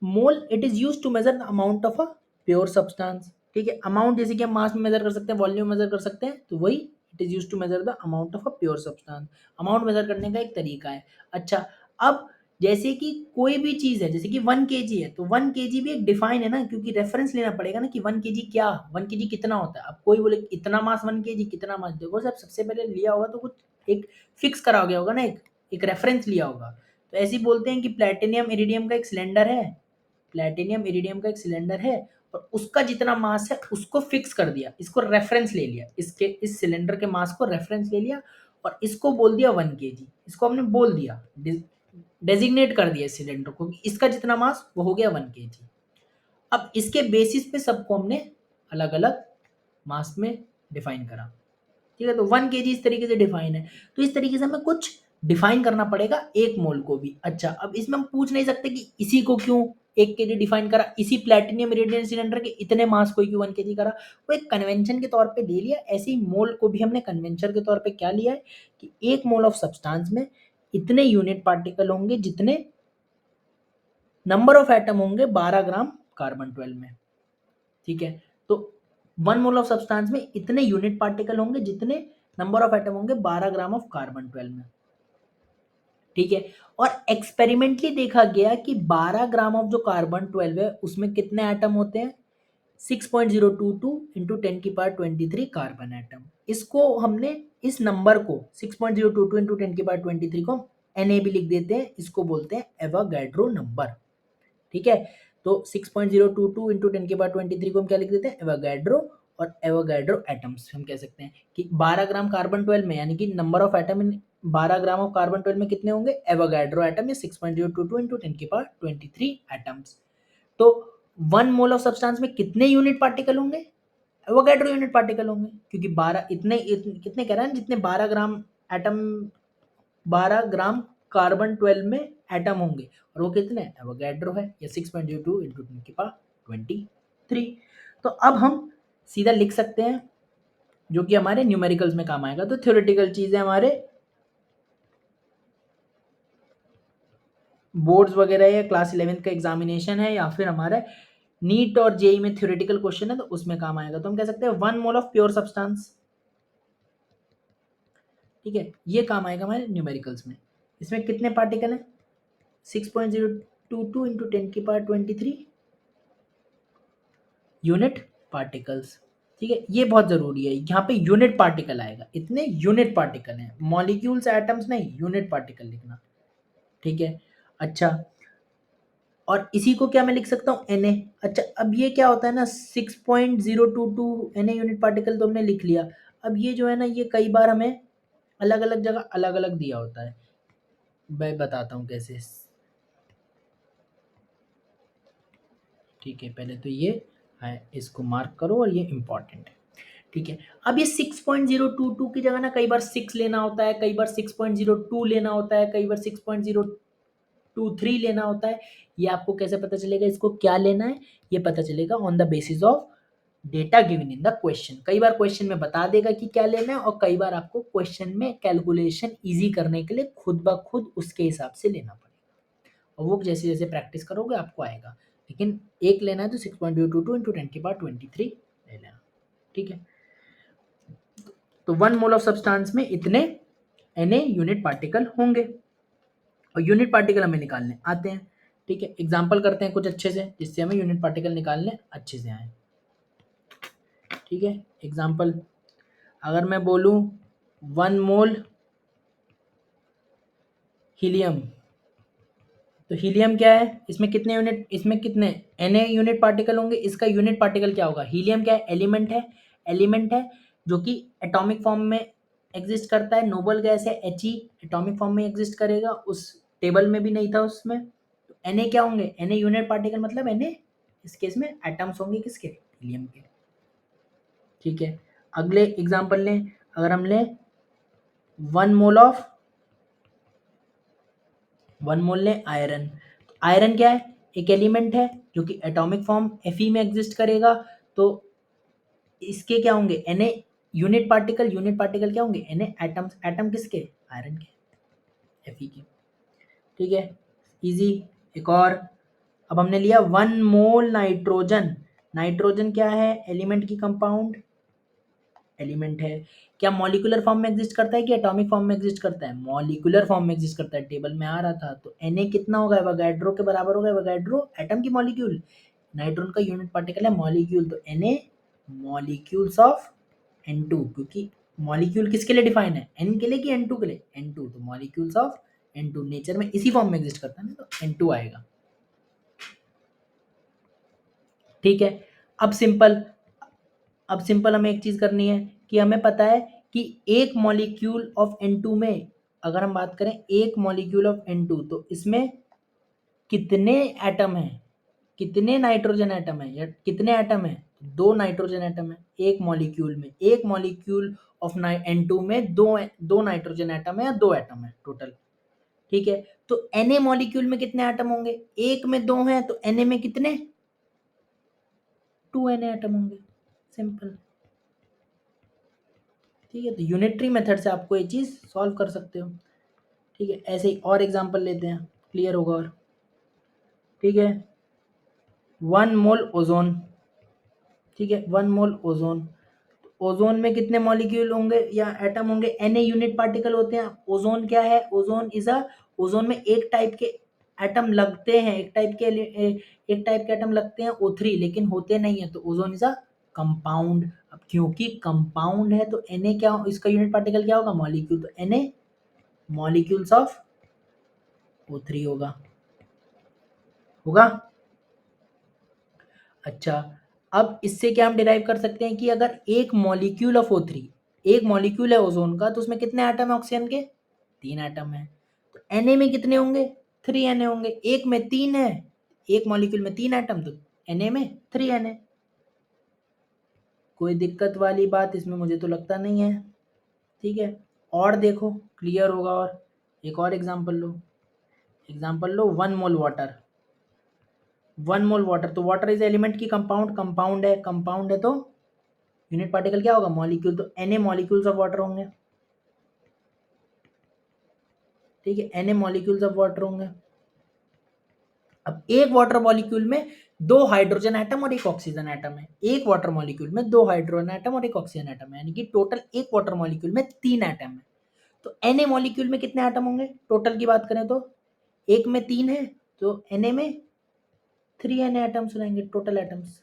A: mole it is use to measure the amount of a pure substance. ठीक है। अमाउंट जैसे कि हम मास में मेजर कर सकते हैं, वॉल्यूम मेजर कर सकते हैं, तो वही it is use to measure the amount of a pure substance. Amount measure करने का एक तरीका है। अच्छा, अब जैसे कि कोई भी चीज है, जैसे कि 1 kg है, तो 1 kg भी एक डिफाइन है ना, क्योंकि रेफरेंस लेना पड़ेगा ना कि 1 kg क्या, 1 kg कितना होता है। अब कोई बोले इतना मास 1 kg, कितना मास, देखो सर सबसे पहले लिया होगा तो कुछ एक फिक्स करा गया होगा ना, एक रेफरेंस लिया होगा। तो ऐसे ही बोलते हैं कि प्लेटिनियम इरिडियम का एक सिलेंडर है, प्लेटिनियम इरिडियम का एक सिलेंडर है, और उसका जितना मास है उसको फिक्स कर दिया, इसको रेफरेंस ले लिया, इसके इस सिलेंडर के मास को रेफरेंस ले लिया, और इसको बोल दिया 1 kg, इसको हमने बोल दिया, डेजिग्नेट कर दिया इस सिलेंडर को, इसका जितना मास वो हो गया 1 kg। अब इसके बेसिस पे सबको हमने अलग अलग मास में डिफाइन करा। ठीक है। तो 1 kg इस तरीके से डिफाइन है। तो इस तरीके से हमें कुछ डिफाइन करना पड़ेगा एक मोल को भी। अच्छा, अब इसमें हम पूछ नहीं सकते कि इसी को क्यों 1 kg डिफाइन करा, इसी प्लेटिनियम इरिडियम सिलेंडर के इतने मास को क्यों 1 kg करा। वो एक कन्वेंशन के तौर पे ले लिया। ऐसे ही मोल को भी हमने कन्वेंशन के तौर पे क्या लिया है कि एक मोल ऑफ सब्सटेंस में इतने यूनिट पार्टिकल होंगे जितने नंबर ऑफ एटम होंगे 12 ग्राम कार्बन 12 में। ठीक है। तो 1 मोल ऑफ सब्सटेंस में इतने यूनिट पार्टिकल होंगे जितने नंबर ऑफ एटम होंगे 12 ग्राम ऑफ कार्बन 12 में। ठीक है। और एक्सपेरिमेंटली देखा गया कि 12 ग्राम ऑफ जो कार्बन 12 है उसमें कितने एटम होते हैं, 6.022 इंटू 10⁻23 कार्बन एटम। इसको हमने इस नंबर को 6.022 इंटू 10⁻23 को Na भी लिख देते हैं, इसको बोलते हैं एवोगैड्रो नंबर। ठीक है। तो 6.022 इंटू 10⁻23 को हम क्या लिख देते हैं, एवोगैड्रो, और एवोगैड्रो एटम्स हम कह सकते हैं कि 12 ग्राम कार्बन 12 में, यानी कि number of atom in 12 gram of carbon 12 में कितने होंगे, एवोगैड्रो एटम या 6.022 इंटू 10⁻23 एटम्स। तो 1 मोल ऑफ सब्सटेंस में कितने यूनिट पार्टिकल होंगे, एवोगैड्रो यूनिट पार्टिकल होंगे, क्योंकि 12 कितने कह रहे हैं, जितने 12 ग्राम एटम, 12 ग्राम कार्बन 12 में एटम होंगे, और वो कितने एवोगैड्रो है, या 6.02 इंटू 10⁻23। तो अब हम सीधा लिख सकते हैं, जो कि हमारे न्यूमेरिकल्स में काम आएगा। तो थ्योरेटिकल चीजें हमारे बोर्ड्स वगैरह या क्लास 11th का एग्जामिनेशन है, या फिर हमारा नीट और जेई में थ्योरेटिकल क्वेश्चन है, तो उसमें काम आएगा। तो हम कह सकते हैं 1 मोल ऑफ प्योर सब्सटेंस। ठीक है। ये काम आएगा हमारे न्यूमेरिकल्स में। इसमें कितने पार्टिकल हैं, 6.022 इंटू 10⁻23 यूनिट पार्टिकल्स। ठीक है। ये बहुत जरूरी है, यहाँ पे यूनिट पार्टिकल आएगा, इतने यूनिट पार्टिकल हैं, मॉलिक्यूल्स एटम्स नहीं, यूनिट पार्टिकल लिखना। ठीक है। अच्छा, और इसी को क्या मैं लिख सकता हूँ, Na। अच्छा, अब ये क्या होता है ना, 6.022 Na यूनिट पार्टिकल तो हमने लिख लिया। अब ये जो है ना, ये कई बार हमें अलग अलग जगह अलग अलग दिया होता है। मैं बताता हूँ कैसे। ठीक है, पहले तो ये है, इसको मार्क करो, और ये इंपॉर्टेंट है। ठीक है। अब ये 6.022 की जगह ना कई बार 6 लेना होता है, कई बार 6.02 लेना होता है, कई बार 6.023 लेना होता है। ये आपको कैसे पता चलेगा इसको क्या लेना है, ये पता चलेगा on the basis of data given in the question. कई बार क्वेश्चन में बता देगा कि क्या लेना है, और कई बार आपको क्वेश्चन में कैलकुलेशन इजी करने के लिए खुद ब खुद उसके हिसाब से लेना पड़ेगा, और वो जैसे जैसे प्रैक्टिस करोगे आपको आएगा। लेकिन एक लेना है तो 6.022 इंटू 10⁻23 ले लेना। ठीक है। तो 1 मोल ऑफ सब्सटेंस में इतने Na यूनिट पार्टिकल होंगे, और यूनिट पार्टिकल हमें निकालने आते हैं। ठीक है। एग्जांपल करते हैं कुछ अच्छे से, जिससे हमें यूनिट पार्टिकल निकालने अच्छे से आए। ठीक है। एग्जांपल, अगर मैं बोलूं 1 मोल हीलियम, तो हीलियम क्या है, इसमें कितने यूनिट, इसमें कितने Na यूनिट पार्टिकल होंगे, इसका यूनिट पार्टिकल क्या होगा। हीलियम क्या है, एलिमेंट है, एलिमेंट है जो कि एटॉमिक फॉर्म में एग्जिस्ट करता है, नोबल गैस है He एटॉमिक फॉर्म में एग्जिस्ट करेगा, उस टेबल में भी नहीं था उसमें। तो Na क्या होंगे, Na यूनिट पार्टिकल मतलब Na इस केस में एटम्स होंगे किसके, हीलियम के। ठीक है, अगले एग्जांपल लें, अगर हम लें 1 मोल ऑफ 1 मोल लें आयरन। आयरन क्या है, एक एलिमेंट है जो कि एटॉमिक फॉर्म Fe में एग्जिस्ट करेगा। तो इसके क्या होंगे, Na यूनिट पार्टिकल क्या होंगे, Na एटम्स, एटम किसके, आयरन के, Fe के। ठीक है, इजी। एक और, अब हमने लिया 1 मोल नाइट्रोजन। नाइट्रोजन क्या है, एलिमेंट की कंपाउंड एलिमेंट है। क्या मॉलिक्यूलर फॉर्म में एग्जिस्ट करता है कि एटॉमिक फॉर्म में एग्जिस्ट करता है, मॉलिक्यूलर फॉर्म में एग्जिस्ट करता है, टेबल में आ रहा था। तो Na कितना होगा, एवोगाड्रो के बराबर होगा, एवोगाड्रो एटम की मॉलिक्यूल, नाइट्रोजन का यूनिट पार्टिकल है मॉलिक्यूल, तो Na मॉलिक्यूल्स ऑफ N2, क्योंकि मॉलिक्यूल किसके लिए डिफाइन है, N के लिए कि N2 के लिए, N2, तो मॉलिक्यूल्स ऑफ N2 नेचर में इसी फॉर्म में एग्जिस्ट करता है ना, तो N2 आएगा। ठीक है, अब सिंपल, हमें एक चीज करनी है कि हमें पता है कि एक मॉलिक्यूल ऑफ N2 में, अगर हम बात करें एक मॉलिक्यूल ऑफ N2, तो इसमें कितने एटम हैं, कितने नाइट्रोजन एटम है, या कितने एटम है, दो नाइट्रोजन एटम है एक मॉलिक्यूल में, एक मॉलिक्यूल ऑफ N2 में दो नाइट्रोजन एटम है या दो एटम है टोटल। ठीक है, तो Na मॉलिक्यूल में कितने एटम होंगे, एक में दो हैं, तो Na में कितने, 2 Na एटम होंगे, सिंपल। ठीक है, तो यूनिटरी मेथड से आपको ये चीज़ सॉल्व कर सकते हो। ठीक है, ऐसे ही और एग्जांपल लेते हैं, क्लियर होगा और। ठीक है, 1 मोल ओजोन। ठीक है, 1 मोल ओजोन, ओजोन में कितने मॉलिक्यूल होंगे या एटम होंगे, Na यूनिट पार्टिकल होते हैं। ओजोन क्या है, ओजोन इज अ, ओजोन में एक टाइप के एटम लगते हैं, एक टाइप के एटम लगते हैं O3, लेकिन होते नहीं है, तो ओजोन इज अ कंपाउंड। अब क्योंकि कंपाउंड है तो Na क्या, इसका यूनिट पार्टिकल क्या होगा, मॉलिक्यूल, तो Na मॉलिक्यूल्स ऑफ O3 होगा, होगा। अच्छा, अब इससे क्या हम डिराइव कर सकते हैं कि अगर एक मॉलिक्यूल ऑफ O3, एक मॉलिक्यूल है ओजोन का, तो उसमें कितने एटम है ऑक्सीजन के, 3 एटम है। तो Na में कितने होंगे, 3 Na होंगे, एक में 3 है, एक मॉलिक्यूल में 3 एटम, तो Na में 3 Na। कोई दिक्कत वाली बात इसमें मुझे तो लगता नहीं है। ठीक है, और देखो क्लियर होगा। और एक और एग्जांपल लो, 1 मोल वाटर। 1 मोल वाटर, तो वाटर इज एलिमेंट की कंपाउंड, कंपाउंड है तो यूनिट पार्टिकल क्या होगा, मॉलिक्यूल, तो Na मॉलिक्यूल्स ऑफ वाटर होंगे। ठीक है, Na मॉलिक्यूल्स ऑफ वाटर होंगे। अब एक वाटर मॉलिक्यूल में दो हाइड्रोजन एटम और एक ऑक्सीजन एटम है, एक वाटर मॉलिक्यूल में दो हाइड्रोजन एटम और एक ऑक्सीजन एटम है, यानी कि टोटल एक वाटर मॉलिक्यूल में 3 एटम है। तो Na मॉलिक्यूल में कितने एटम होंगे, टोटल की बात करें तो एक में 3 है, तो Na में 3 Na एटम्स रहेंगे, टोटल एटम्स।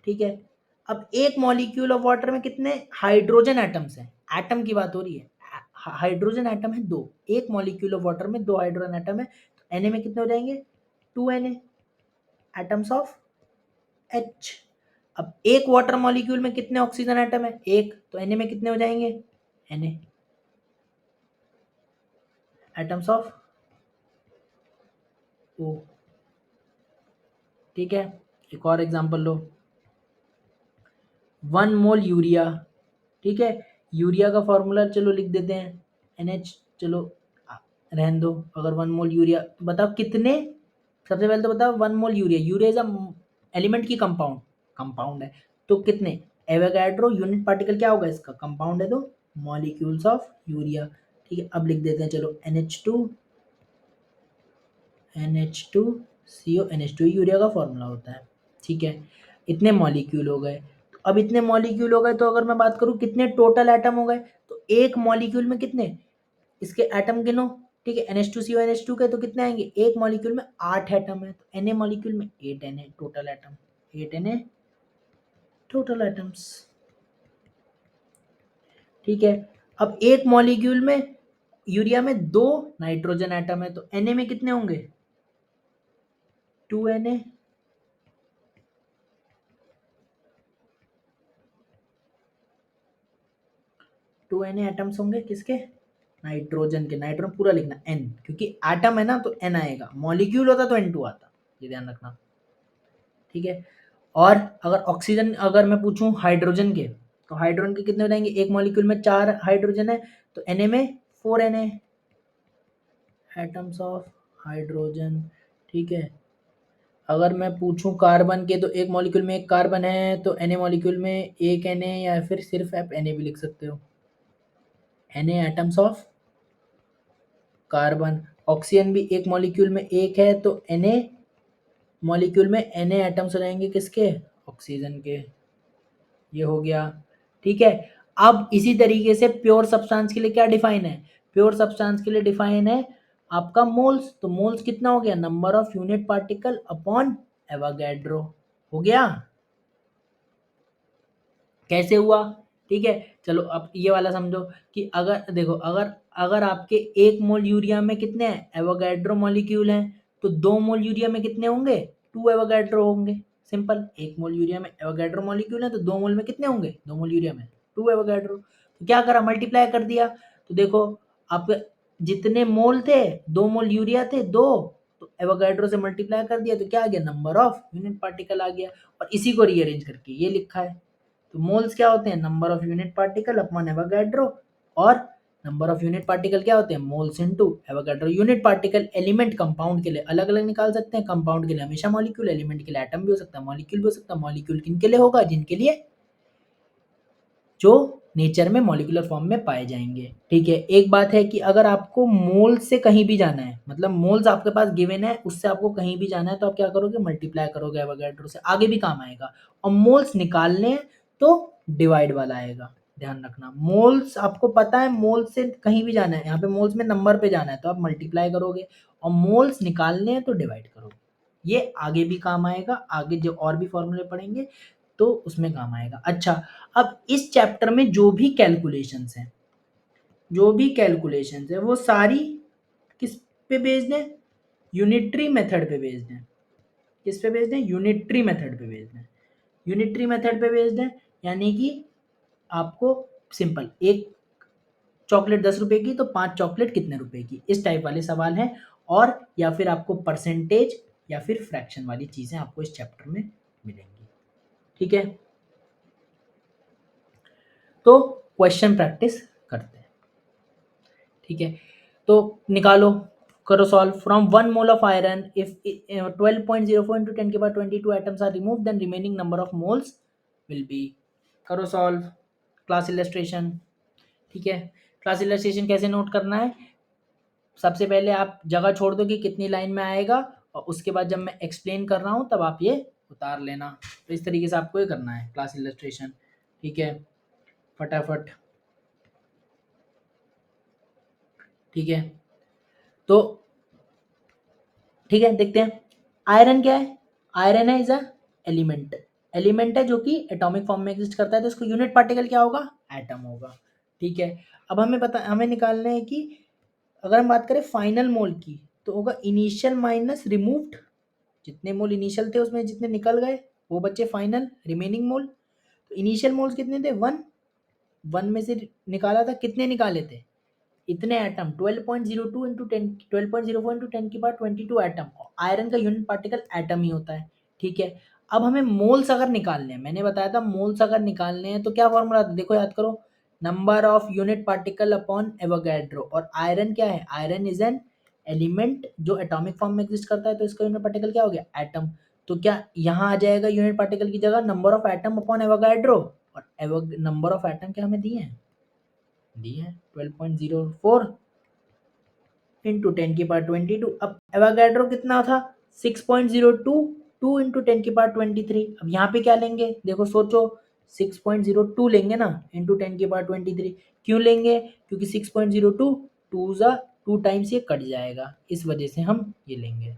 A: ठीक है, अब एक मॉलिक्यूल ऑफ वाटर में कितने हाइड्रोजन एटम्स हैं, एटम की बात हो रही है, हाइड्रोजन एटम है दो, एक मॉलिक्यूल ऑफ वाटर में दो हाइड्रोजन एटम है, तो Na में कितने हो जाएंगे, 2 Na एटम्स ऑफ H। अब एक वाटर मॉलिक्यूल में कितने ऑक्सीजन एटम है, एक, तो Na में कितने हो जाएंगे, Na एटम्स ऑफ O। ठीक है, एक और एग्जांपल लो, 1 मोल यूरिया। ठीक है, यूरिया का फॉर्मूला चलो लिख देते हैं, NH, चलो रहने दो। अगर 1 मोल यूरिया, तो बताओ कितने, सबसे पहले तो बताओ 1 mole urea, urea is a element की कंपाउंड, है, तो कितने, एवोगाड्रो यूनिट पार्टिकल क्या होगा इसका, कंपाउंड है, तो मॉलिक्यूल्स ऑफ यूरिया। ठीक है, अब लिख देते हैं चलो NH2CO, यूरिया का फॉर्मूला होता है। ठीक है, इतने मॉलिक्यूल हो गए। तो अब इतने मॉलिक्यूल हो गए, तो अगर मैं बात करूं कितने टोटल एटम हो गए, तो एक मॉलिक्यूल में कितने, इसके एटम गिनो। ठीक है, NH2CO NH2 के तो कितने आएंगे, एक मॉलिक्यूल में 8 एटम है, तो Na मॉलिक्यूल में 8 Na total atom, 8 Na total atoms. ठीक है, अब एक मॉलिक्यूल में यूरिया में दो नाइट्रोजन एटम है, तो Na में कितने होंगे, 2 Na। 2 Na एटम्स होंगे किसके, नाइट्रोजन के। नाइट्रोजन पूरा लिखना N, क्योंकि एटम है ना तो N आएगा, मॉलिक्यूल होता तो N2 आता, ये ध्यान रखना। ठीक है। और अगर ऑक्सीजन, अगर मैं पूछूं हाइड्रोजन के, तो हाइड्रोजन के कितने हो जाएंगे, एक मॉलिक्यूल में 4 हाइड्रोजन है तो Na में 4 Na एटम्स ऑफ हाइड्रोजन। ठीक है। अगर मैं पूछूं कार्बन के, तो एक मॉलिक्यूल में एक कार्बन है तो Na मॉलिक्यूल में एक Na, या फिर सिर्फ आप Na भी लिख सकते हो, Na atoms of carbon. Oxygen भी एक मॉलिक्यूल में एक है तो Na मॉलिक्यूल में Na एटम्स हो जाएंगे किसके, ऑक्सीजन के। ये हो गया। ठीक है। अब इसी तरीके से प्योर सब्सटेंस के लिए क्या डिफाइन है, प्योर सब्सटेंस के लिए डिफाइन है आपका मोल्स। तो मोल्स कितना हो गया, number of unit particle upon Avogadro. हो गया, कैसे हुआ। ठीक है। चलो अब ये वाला समझो कि अगर देखो, अगर अगर आपके 1 मोल यूरिया में कितने हैं, एवोगैड्रो मॉलिक्यूल हैं, तो 2 मोल यूरिया में कितने होंगे, 2 एवोगैड्रो होंगे। सिंपल, 1 मोल यूरिया में एवोगैड्रो मॉलिक्यूल है तो 2 मोल में कितने होंगे, 2 मोल यूरिया में 2 एवोगैड्रो। तो क्या करा, मल्टीप्लाई कर दिया। तो देखो आपके जितने मोल थे, 2 मोल यूरिया थे 2, तो एवोगैड्रो से मल्टीप्लाई कर दिया तो क्या आ गया, नंबर ऑफ यूनिट पार्टिकल आ गया। और इसी को रीअरेंज करके ये लिखा है। तो मोल्स क्या होते हैं, number of unit particle upon Avogadro, और नंबर ऑफ यूनिट पार्टिकल क्या होते हैं, moles into Avogadro. Unit particle element compound के लिए अलग अलग निकाल सकते हैं, कंपाउंड के लिए हमेशा मॉलिक्यूल, एलिमेंट के लिए एटम भी हो सकता है, मॉलिक्यूल भी हो सकता है। मॉलिक्यूल किन के लिए होगा, जिनके लिए जो नेचर में मॉलिक्यूलर फॉर्म में पाए जाएंगे। ठीक है। एक बात है कि अगर आपको मोल्स से कहीं भी जाना है, मतलब मोल्स आपके पास गिवन है, उससे आपको कहीं भी जाना है, तो आप क्या करोगे, मल्टीप्लाई करोगे एवोगैड्रो से, आगे भी काम आएगा। और मोल्स निकालने हैं तो डिवाइड वाला आएगा, ध्यान रखना। मोल्स आपको पता है, मोल्स से कहीं भी जाना है, यहाँ पे मोल्स में नंबर पे जाना है तो आप मल्टीप्लाई करोगे, और मोल्स निकालने हैं तो डिवाइड करोगे। ये आगे भी काम आएगा, आगे जो और भी फॉर्मूले पढ़ेंगे तो उसमें काम आएगा। अच्छा, अब इस चैप्टर में जो भी कैलकुलेशंस हैं, जो भी कैलकुलेशंस है वो सारी किस पे बेस्ड है, यूनिटरी मेथड पे बेस्ड है। किस पे बेस्ड है, यूनिटरी मेथड पे बेस्ड है। यूनिटरी मेथड पे बेस्ड है, यानी कि आपको सिंपल, एक चॉकलेट 10 रुपए की तो 5 चॉकलेट कितने रुपए की, इस टाइप वाले सवाल हैं। और या फिर आपको परसेंटेज या फिर फ्रैक्शन वाली चीजें आपको इस चैप्टर में मिलेंगी। ठीक है। तो क्वेश्चन प्रैक्टिस करते हैं। ठीक है। तो निकालो, करो solve. From 1 mole of iron if 12.04 into 10 के बाद 22 atoms are remove, then remaining number of moles will be. करो सॉल्व। Class illustration. ठीक है। क्लास इलस्ट्रेशन कैसे नोट करना है, सबसे पहले आप जगह छोड़ दो कि कितनी लाइन में आएगा, और उसके बाद जब मैं एक्सप्लेन कर रहा हूँ तब आप ये उतार लेना। तो इस तरीके से आपको ये करना है क्लास इलस्ट्रेशन। ठीक है, फटाफट। ठीक है। तो ठीक है, देखते हैं। आयरन क्या है, आयरन है इज अ एलिमेंट, एलिमेंट है जो कि एटॉमिक फॉर्म में एग्जिस्ट करता है, तो इसको यूनिट पार्टिकल क्या होगा, एटम होगा। ठीक है। अब हमें निकालना है कि अगर हम बात करें फाइनल मोल की, तो होगा इनिशियल माइनस रिमूव्ड, जितने मोल इनिशियल थे उसमें जितने निकल गए वो बच्चे फाइनल, रिमेनिंग मोल। तो इनिशियल मोल्स कितने थे, 1, 1 में से निकाला था, कितने निकाले थे, इतने एटम, 12.02 इंटू 10, 12.04 इंटू 10 की पावर 22 एटम। आयरन का यूनिट पार्टिकल एटम ही होता है। ठीक है। अब हमें मोल्स अगर निकालने हैं, मैंने बताया था मोल्स अगर निकालने हैं तो क्या फॉर्मूला था, देखो याद करो, number of unit particle upon Avogadro. और आयरन क्या है, आयरन इज एन एलिमेंट जो एटॉमिक फॉर्म में एग्जिस्ट करता है, तो इसका यूनिट पार्टिकल क्या हो गया, एटम। तो क्या यहाँ आ जाएगा यूनिट पार्टिकल की जगह number of atom upon Avogadro, और नंबर ऑफ एटम क्या हमें दिए हैं, दी है 12.04 इंटू 10 की पावर 22। अब एवोगैड्रो कितना था, 6.02, 2 इंटू 10 की पावर 23। अब यहाँ पे क्या लेंगे, देखो सोचो, 6.02 लेंगे ना इंटू 10 की पावर 23। क्यों लेंगे, क्योंकि 6.02 टू ज़ा 2 टाइम्स ये कट जाएगा, इस वजह से हम ये लेंगे।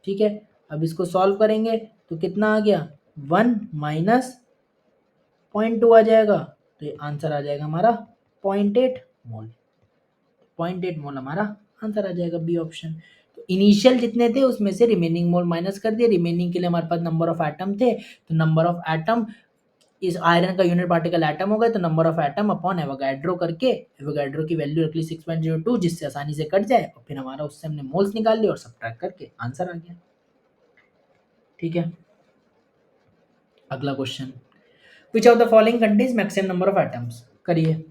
A: ठीक है। अब इसको सॉल्व करेंगे तो कितना आ गया, 1 माइनस 0.2 आ जाएगा, तो ये आंसर आ जाएगा हमारा 0.8 मोल। 0.8 मोल हमारा आंसर आ जाएगा, बी ऑप्शन। तो इनिशियल जितने थे उसमें से रिमेनिंग मोल माइनस कर दिए, रिमेनिंग के लिए हमारे पास नंबर ऑफ एटम थे, तो नंबर ऑफ एटम इस आयरन का यूनिट पार्टिकल एटम हो गए तो number of atom upon Avogadro करके एवोगाड्रो की वैल्यू रख ली 6.02, जिससे आसानी से कट जाए और फिर हमारा उससे हमने मोल्स निकाल लिए और सब्ट्रैक्ट करके आंसर आ गया। ठीक है, अगला question, which of the following contains maximum number of atoms, करिए।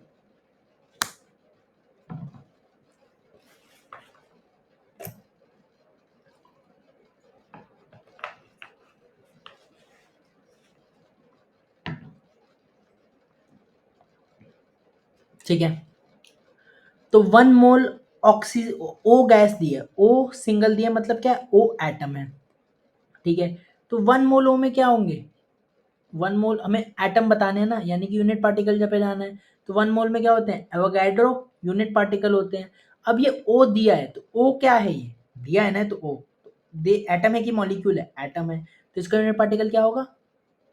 A: ठीक है, तो 1 मोल ऑक्सी ओ गैस दी है, ओ सिंगल दिया मतलब क्या है, ओ एटम है। ठीक है, तो 1 मोल ओ में क्या होंगे, 1 मोल हमें एटम बताने हैं ना, यानी कि यूनिट पार्टिकल जब पे जाना है, तो 1 मोल में क्या होते हैं, एवोगाड्रो यूनिट पार्टिकल होते हैं। अब ये ओ दिया है तो ओ क्या है, ये दिया है ना, तो ओ दे एटम है कि मॉलिक्यूल है, एटम है, तो इसका यूनिट पार्टिकल क्या होगा,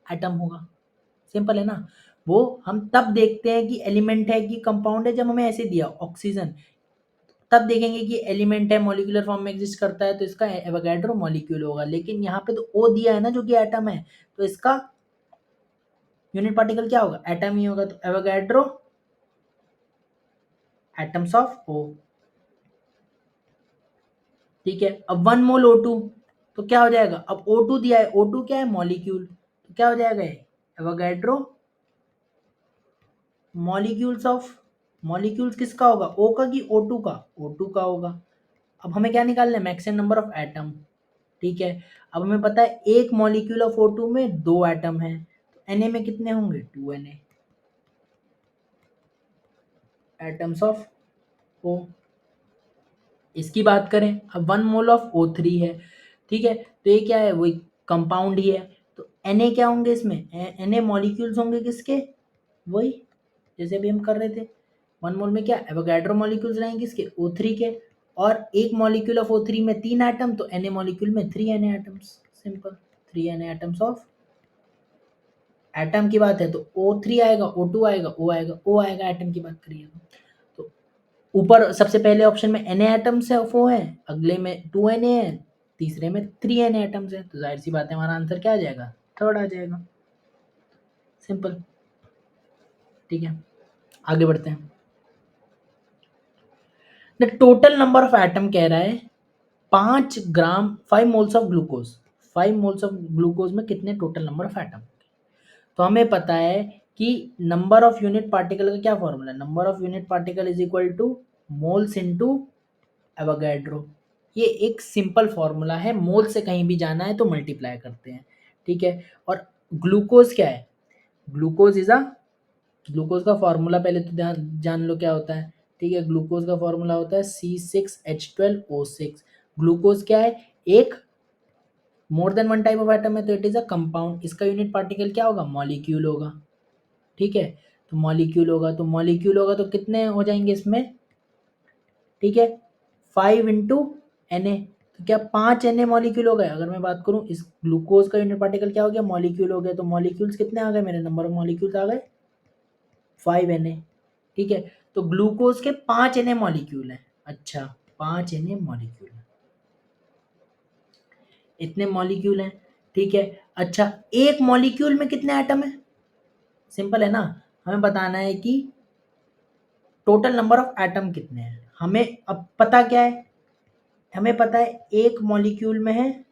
A: एटम होगा। सिंपल है ना। वो हम तब देखते हैं कि एलिमेंट है कि कंपाउंड है, जब हमें ऐसे दिया ऑक्सीजन, तब देखेंगे कि एलिमेंट है, मॉलिक्यूलर फॉर्म में एग्जिस्ट करता है, तो इसका एवोगाड्रो मॉलिक्यूल होगा। लेकिन यहाँ पे तो ओ दिया है ना जो कि एटम है, तो इसका यूनिट पार्टिकल क्या होगा, एटम ही होगा। तो एवोगाड्रो एटम्स ऑफ ओ। ठीक है, अब 1 मोल O2 तो क्या हो जाएगा, अब O2 दिया है, O2 क्या है, मॉलिक्यूल, तो क्या हो जाएगा, एवोगाड्रो मॉलिक्यूल्स ऑफ, मॉलिक्यूल्स किसका होगा, O का कि O2 का, O2 का होगा। अब हमें क्या निकालना है, मैक्सिमम नंबर ऑफ एटम। ठीक है, अब हमें पता है एक मॉलिक्यूल ऑफ O2 में 2 एटम है, तो Na में कितने होंगे, 2Na एटम्स ऑफ O। इसकी बात करें, अब 1 मोल ऑफ O3 है। ठीक है, तो ये क्या है, वही कंपाउंड ही है, तो Na क्या होंगे इसमें, Na मॉलिक्यूल्स होंगे किसके, वही जैसे अभी हम कर रहे थे। 1 मोल में क्या एवोगाड्रो मॉलिक्यूल्स रहेंगे किसके, O3 के, और एक मॉलिक्यूल ऑफ O3 में 3 एटम, तो Na मॉलिक्यूल में 3 Na atoms. Simple, 3 Na atoms of, atom की बात है तो O3 आएगा, O2 आएगा, O आएगा, O आएगा, एटम की बात करिए तो ऊपर सबसे पहले ऑप्शन में Na एटम्स है, वो है, अगले में 2Na है, तीसरे में 3Na एटम्स है, तो जाहिर सी बात है हमारा आंसर क्या आ जाएगा, थर्ड आ जाएगा। सिंपल। ठीक है, आगे बढ़ते हैं। The total number of atom कह रहा है 5 ग्राम 5 moles of glucose, 5 moles of glucose में कितने टोटल नंबर ऑफ एटम। तो हमें पता है कि नंबर ऑफ यूनिट पार्टिकल का क्या फॉर्मूला है, number of unit particle is equal two moles into Avogadro. ये एक सिंपल फॉर्मूला है, मोल से कहीं भी जाना है तो मल्टीप्लाई करते हैं। ठीक है, और ग्लूकोज क्या है, ग्लूकोज इज अ, ग्लूकोज का फॉर्मूला पहले तो जान लो क्या होता है। ठीक है, ग्लूकोज का फॉर्मूला होता है C6H12O6। ग्लूकोज क्या है, एक more than one type of atom है, तो इट इज अ कंपाउंड। इसका यूनिट पार्टिकल क्या होगा, मॉलिक्यूल होगा। ठीक है, तो मॉलिक्यूल होगा, तो मॉलिक्यूल होगा तो कितने हो जाएंगे इसमें। ठीक है, 5 इंटू Na, तो क्या 5 Na मॉलिक्यूल हो गए। अगर मैं बात करूं इस ग्लूकोज का यूनिट पार्टिकल क्या हो गया, मॉलिक्यूल हो गया, तो मॉलिक्यूल्स कितने आ गए मेरे, नंबर ऑफ मॉलिक्यूल्स आ गए 5Na। ठीक है, तो ग्लूकोज के 5Na मॉलिक्यूल हैं। अच्छा, 5Na मॉलिक्यूल है, इतने मॉलिक्यूल हैं। ठीक है, अच्छा एक मॉलिक्यूल में कितने एटम है, सिंपल है ना। हमें बताना है कि टोटल नंबर ऑफ एटम कितने हैं। हमें अब पता क्या है, हमें पता है एक मॉलिक्यूल में है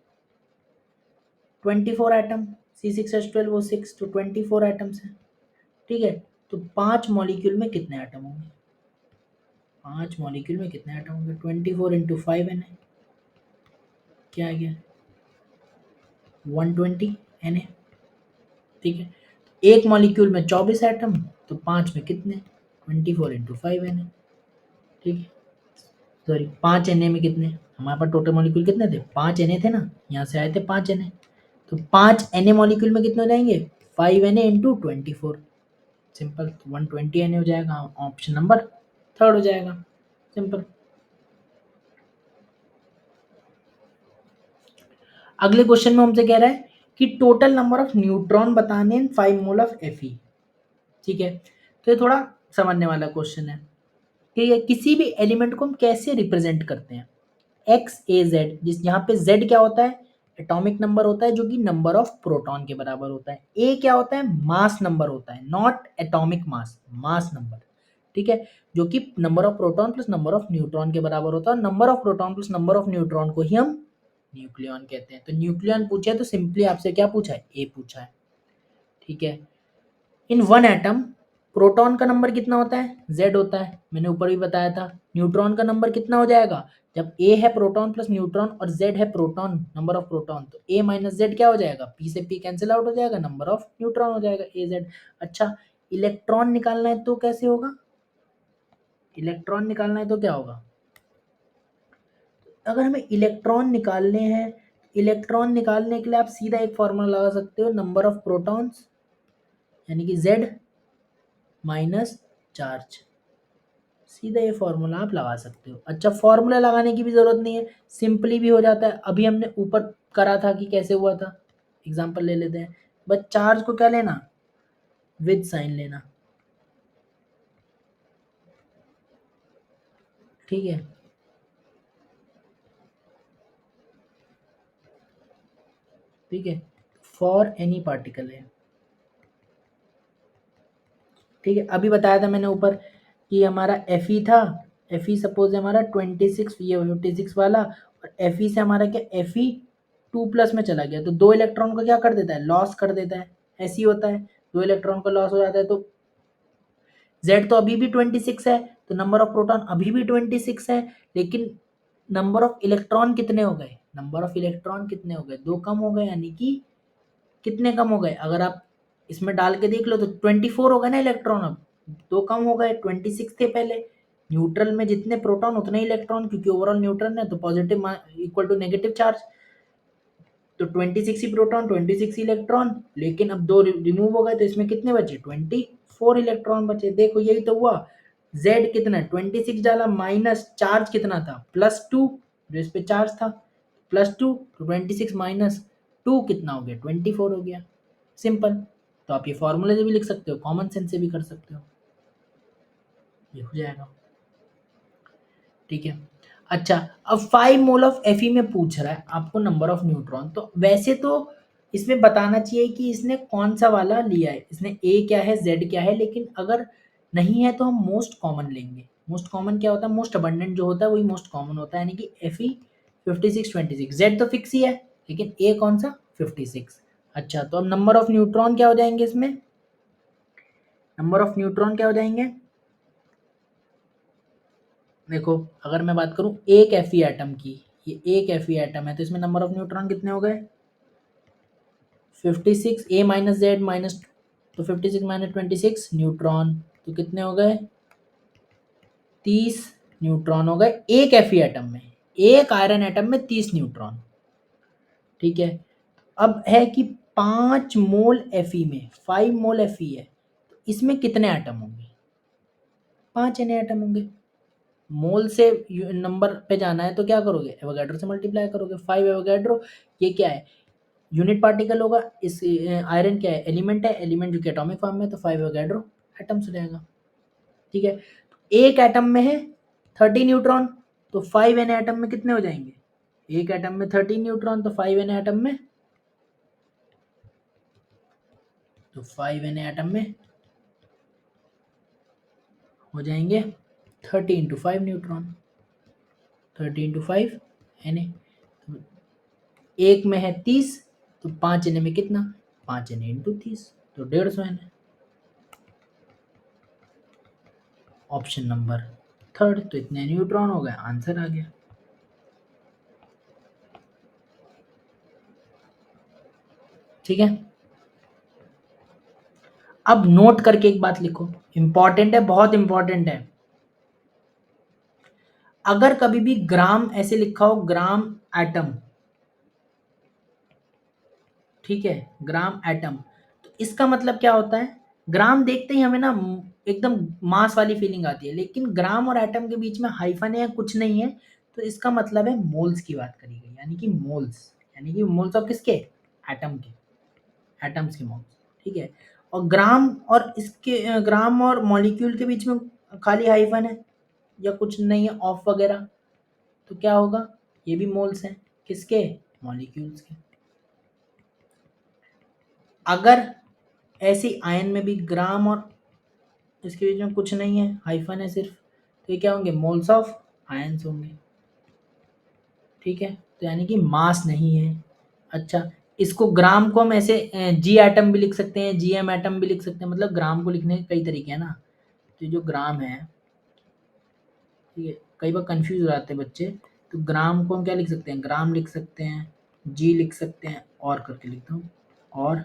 A: 24 एटम, C6H12O6, तो 24 एटम्स हैं। ठीक है, तो 5 मॉलिक्यूल में कितने एटम होंगे, 5 मॉलिक्यूल में कितने एटम होंगे, 24 इंटू 5Na, क्या आ गया 120Na। ठीक है, एक मॉलिक्यूल में 24 एटम, तो 5 में कितने, 24 इंटू 5Na। ठीक है, सॉरी 5Na में कितने, हमारे पास टोटल मॉलिक्यूल कितने थे, 5Na थे ना, यहाँ से आए थे 5Na, तो 5Na मॉलिक्यूल में कितने हो जाएंगे, 5Na इंटू 24। सिंपल, 120Na हो जाएगा, ऑप्शन नंबर थर्ड हो जाएगा। सिंपल। अगले क्वेश्चन में हमसे कह रहा है कि टोटल नंबर ऑफ न्यूट्रॉन बताने इन 5 मोल ऑफ Fe। ठीक है, तो ये थोड़ा समझने वाला क्वेश्चन है कि ये किसी भी एलिमेंट को हम कैसे रिप्रेजेंट करते हैं, एक्स ए जेड, जिस यहाँ पे जेड क्या होता है, एटॉमिक नंबर होता है जो कि नंबर ऑफ प्रोटॉन के बराबर होता है। ए क्या होता है? मास नंबर होता है, not atomic mass, mass number, ठीक है, जो कि number of proton plus number of neutron के बराबर होता है। और number of proton plus number of neutron को ही हम न्यूक्लियॉन कहते हैं। तो न्यूक्लियॉन पूछे तो सिंपली आपसे क्या पूछा है? ए पूछा है, ठीक है। इन वन एटम प्रोटॉन का नंबर कितना होता है? Z होता है, मैंने ऊपर भी बताया था। न्यूट्रॉन का नंबर कितना हो जाएगा? जब A है प्रोटॉन प्लस न्यूट्रॉन और Z है प्रोटॉन, नंबर ऑफ प्रोटॉन, तो A माइनस Z क्या हो जाएगा? P से P कैंसिल आउट हो जाएगा, नंबर ऑफ न्यूट्रॉन हो जाएगा AZ। अच्छा, इलेक्ट्रॉन निकालना है तो कैसे होगा? इलेक्ट्रॉन निकालना है तो क्या होगा? अगर हमें इलेक्ट्रॉन निकालने हैं, इलेक्ट्रॉन निकालने के लिए आप सीधा एक फॉर्मूला लगा सकते हो, नंबर ऑफ प्रोटॉन्स यानी कि Z माइनस चार्ज, सीधा ये फॉर्मूला आप लगा सकते हो। अच्छा, फॉर्मूला लगाने की भी ज़रूरत नहीं है, सिंपली भी हो जाता है। अभी हमने ऊपर करा था कि कैसे हुआ था, एग्जांपल ले लेते हैं। बस चार्ज को क्या लेना? विद साइन लेना, ठीक है। ठीक है, फॉर एनी पार्टिकल है, ठीक है। अभी बताया था मैंने ऊपर कि हमारा Fe था, Fe सपोज हमारा 26, ये 56 वाला, और Fe से हमारा क्या Fe 2+ में चला गया, तो 2 इलेक्ट्रॉन को क्या कर देता है? लॉस कर देता है। ऐसे ही होता है, 2 इलेक्ट्रॉन का लॉस हो जाता है। तो Z तो अभी भी 26 है, तो नंबर ऑफ प्रोटॉन अभी भी 26 है, लेकिन नंबर ऑफ इलेक्ट्रॉन कितने हो गए? नंबर ऑफ इलेक्ट्रॉन कितने हो गए? 2 कम हो गए, यानी कि कितने कम हो गए? अगर आप इसमें डाल के देख लो तो 24 हो गए ना इलेक्ट्रॉन, अब 2 कम हो गए, 26 थे पहले। न्यूट्रल में जितने प्रोटॉन उतने इलेक्ट्रॉन, क्योंकि ओवरऑल न्यूट्रल है तो positive equal to negative charge, तो 26 ही प्रोटॉन 26 इलेक्ट्रॉन, लेकिन अब 2 रिमूव हो गए तो इसमें कितने बचे? 24 इलेक्ट्रॉन बचे। देखो यही तो हुआ, Z कितना है? 26 डाला, माइनस चार्ज कितना था? +2, जो इस पे चार्ज था, +2, तो 26 माइनस 2 कितना हो गया? 24 हो गया, सिंपल। तो आप ये फॉर्मूले से भी लिख सकते हो, कॉमन सेंस से भी कर सकते हो, ये हो जाएगा, ठीक है। अच्छा, अब 5 मोल ऑफ Fe में पूछ रहा है आपको नंबर ऑफ न्यूट्रॉन, तो वैसे तो इसमें बताना चाहिए कि इसने कौन सा वाला लिया है, इसने A क्या है, Z क्या है, लेकिन अगर नहीं है तो हम मोस्ट कॉमन लेंगे। मोस्ट कॉमन क्या होता है? मोस्ट अबंडेंट जो होता है वही मोस्ट कॉमन होता है, यानी कि Fe 56 26, Z तो फिक्स ही है, लेकिन A कौन सा? 56। अच्छा, तो अब नंबर ऑफ न्यूट्रॉन क्या हो जाएंगे इसमें? नंबर ऑफ न्यूट्रॉन क्या हो जाएंगे? देखो, अगर मैं बात करूं एक Fe एटम की, ये एक Fe एटम है, तो इसमें नंबर ऑफ न्यूट्रॉन कितने हो गए? 56, A माइनस जेड माइनस, तो 56 माइनस 26 न्यूट्रॉन, तो कितने हो गए? 30 न्यूट्रॉन हो गए एक Fe एटम में, एक आयरन एटम में 30 न्यूट्रॉन, ठीक है। अब है कि 5 मोल Fe में 5 मोल Fe है, तो इसमें कितने एटम होंगे? 5 एन एटम होंगे। मोल से नंबर पे जाना है तो क्या करोगे? एवोगैड्रो से मल्टीप्लाई करोगे, 5 एवोगैड्रो। ये क्या है? यूनिट पार्टिकल होगा। इस आयरन क्या है? एलिमेंट है, एलिमेंट जो कि एटॉमिक फॉर्म में है, तो 5 एवोगैड्रो एटम्स हो जाएगा, ठीक है। एक एटम में है 30 न्यूट्रॉन, तो 5 एन एटम में कितने हो जाएंगे? एक एटम में 30 न्यूट्रॉन, तो 5 एन एटम में, तो 5 एन एटम में हो जाएंगे 30 into 5 neutron, 30 into 5 N A. एक में है 30, तो 5 एन में कितना? 5 एन इंटू 30, तो 150 एन। ऑप्शन नंबर थर्ड, तो इतने न्यूट्रॉन हो गए, आंसर आ गया, ठीक है। अब नोट करके एक बात लिखो, इंपॉर्टेंट है, बहुत इंपॉर्टेंट है। अगर कभी भी ग्राम ऐसे लिखा हो, ग्राम एटम, ठीक है, ग्राम एटम, तो इसका मतलब क्या होता है? ग्राम देखते ही हमें ना एकदम मास वाली फीलिंग आती है, लेकिन ग्राम और एटम के बीच में हाइफन है या कुछ नहीं है, तो इसका मतलब है मोल्स की बात करी गई, यानी कि मोल्स, यानी कि मोल्स ऑफ किसके? एटम के, एटम्स के मोल्स, ठीक है। और ग्राम और इसके ग्राम और मॉलिक्यूल के बीच में खाली हाइफन है या कुछ नहीं है, ऑफ वगैरह, तो क्या होगा? ये भी मोल्स हैं, किसके? मॉलिक्यूल्स के, अगर ऐसी आयन में भी ग्राम और इसके बीच में कुछ नहीं है, हाइफन है सिर्फ, तो ये क्या होंगे, मोल्स ऑफ आयन्स होंगे। ठीक है, तो यानी कि मास नहीं है। अच्छा, इसको ग्राम को हम ऐसे जी एटम भी लिख सकते हैं, जीएम एटम भी लिख सकते हैं, मतलब ग्राम को लिखने के कई तरीके हैं ना। तो जो ग्राम है, ठीक है, कई बार कंफ्यूज हो जाते हैं बच्चे, तो ग्राम को हम क्या लिख सकते हैं, ग्राम लिख सकते हैं, जी लिख सकते हैं, और करके लिखता हूँ, और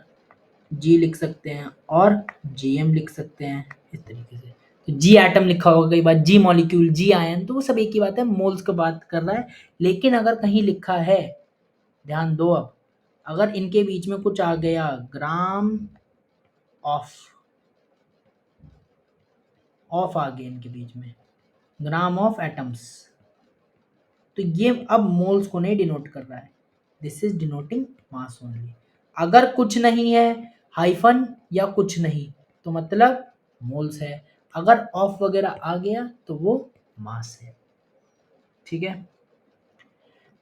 A: जी लिख सकते हैं, और जीएम लिख सकते हैं, इस तरीके से। तो जी एटम लिखा होगा कई बार, जी मॉलिक्यूल, जी आयन, तो वो सब एक ही बात है, मोल्स की बात कर रहा है। लेकिन अगर कहीं लिखा है, ध्यान दो, अब अगर इनके बीच में कुछ आ गया, ग्राम ऑफ, ऑफ आ गया इनके बीच में, ग्राम ऑफ एटम्स, तो ये अब मोल्स को नहीं डिनोट कर रहा है, this is denoting mass only. अगर कुछ नहीं है, हाइफन या कुछ नहीं, तो मतलब मोल्स है। अगर ऑफ वगैरह आ गया तो वो मास है। ठीक है,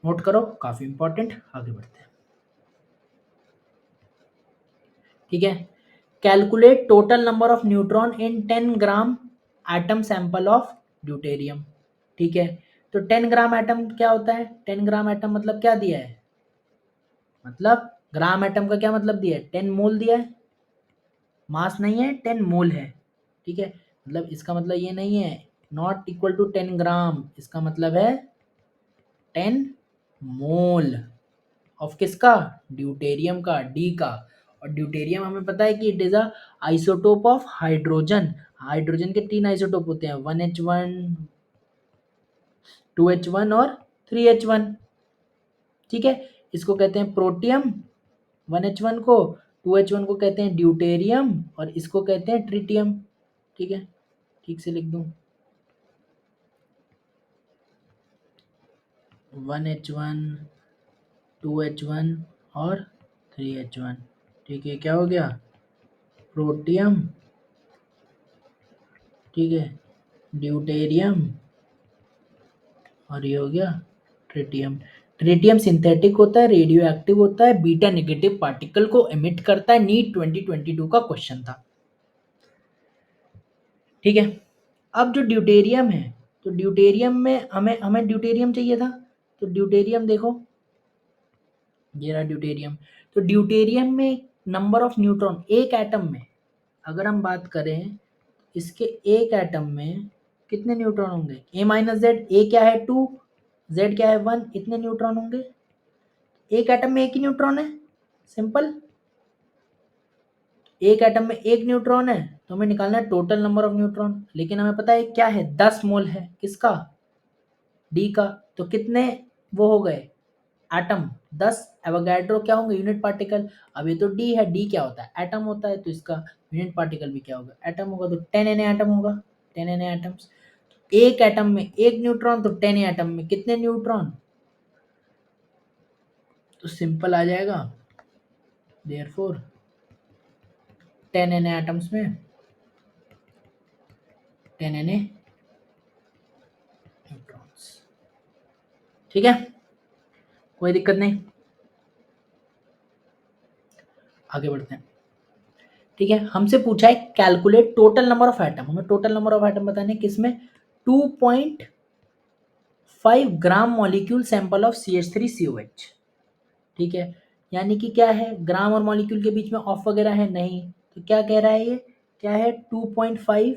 A: नोट करो, काफी इंपॉर्टेंट। आगे बढ़ते हैं। ठीक है, calculate total number of neutron in 10 gram atom sample of deuterium. ठीक है, तो 10 ग्राम एटम क्या होता है, 10 ग्राम एटम मतलब क्या दिया है, मतलब ग्राम एटम का क्या मतलब दिया है, 10 मोल दिया है, मास नहीं है, 10 मोल है। ठीक है, मतलब इसका मतलब ये नहीं है नॉट इक्वल टू 10 ग्राम, इसका मतलब है 10 मोल ऑफ किसका, ड्यूटेरियम का, डी का। और ड्यूटेरियम हमें पता है कि it is a isotope of hydrogen. Hydrogen के 3 आइसोटोप होते हैं, 1H1, 2H1 और 3H1। ठीक है, इसको कहते हैं प्रोटियम 1H1 को, 2H1 को कहते हैं ड्यूटेरियम, और इसको कहते हैं ट्रिटियम। ठीक है, ठीक से लिख दूं, 1H1, 2H1 और 3H1। ठीक है, क्या हो गया, प्रोटियम, ठीक है, ड्यूटेरियम, और ये हो गया ट्रिटियम। ट्रिटियम सिंथेटिक होता है, रेडियो एक्टिव होता है, बीटा नेगेटिव पार्टिकल को एमिट करता है। नीट 2022 का क्वेश्चन था। ठीक है, अब जो ड्यूटेरियम है, तो ड्यूटेरियम में हमें हमें ड्यूटेरियम चाहिए था, तो ड्यूटेरियम देखो, ये रहा ड्यूटेरियम। तो ड्यूटेरियम में नंबर ऑफ न्यूट्रॉन एक एटम में, अगर हम बात करें इसके एक एटम में कितने न्यूट्रॉन होंगे, ए माइनस जेड, ए क्या है 2, जेड क्या है 1, इतने न्यूट्रॉन होंगे। एक एटम में एक ही न्यूट्रॉन है, सिंपल। एक एटम में एक न्यूट्रॉन है, तो हमें निकालना है टोटल नंबर ऑफ न्यूट्रॉन। लेकिन हमें पता है क्या है, 10 मोल है, किसका, डी का। तो कितने वो हो गए एटम, 10 एवोगैड्रो क्या होंगे, यूनिट पार्टिकल। अब ये तो डी है, डी क्या होता है, एटम होता है, तो इसका यूनिट पार्टिकल भी क्या होगा, एटम होगा, तो 10 एन एटम होगा, 10 एन एटम्स। एक एटम में एक न्यूट्रॉन, तो 10 एटम में कितने न्यूट्रॉन, तो सिंपल आ जाएगा, देयरफॉर 10 एन एटम्स में 10 एन न्यूट्रॉन्स। ठीक है, कोई दिक्कत नहीं, आगे बढ़ते हैं। ठीक है, हमसे पूछा है calculate total number of atom, हमें टोटल नंबर ऑफ एटम बताने किसमें, 2.5 gram molecule sample of CH3COH। ठीक है, यानी कि क्या है, ग्राम और मॉलिक्यूल के बीच में ऑफ वगैरह है नहीं, तो क्या कह रहा है, ये क्या है, 2.5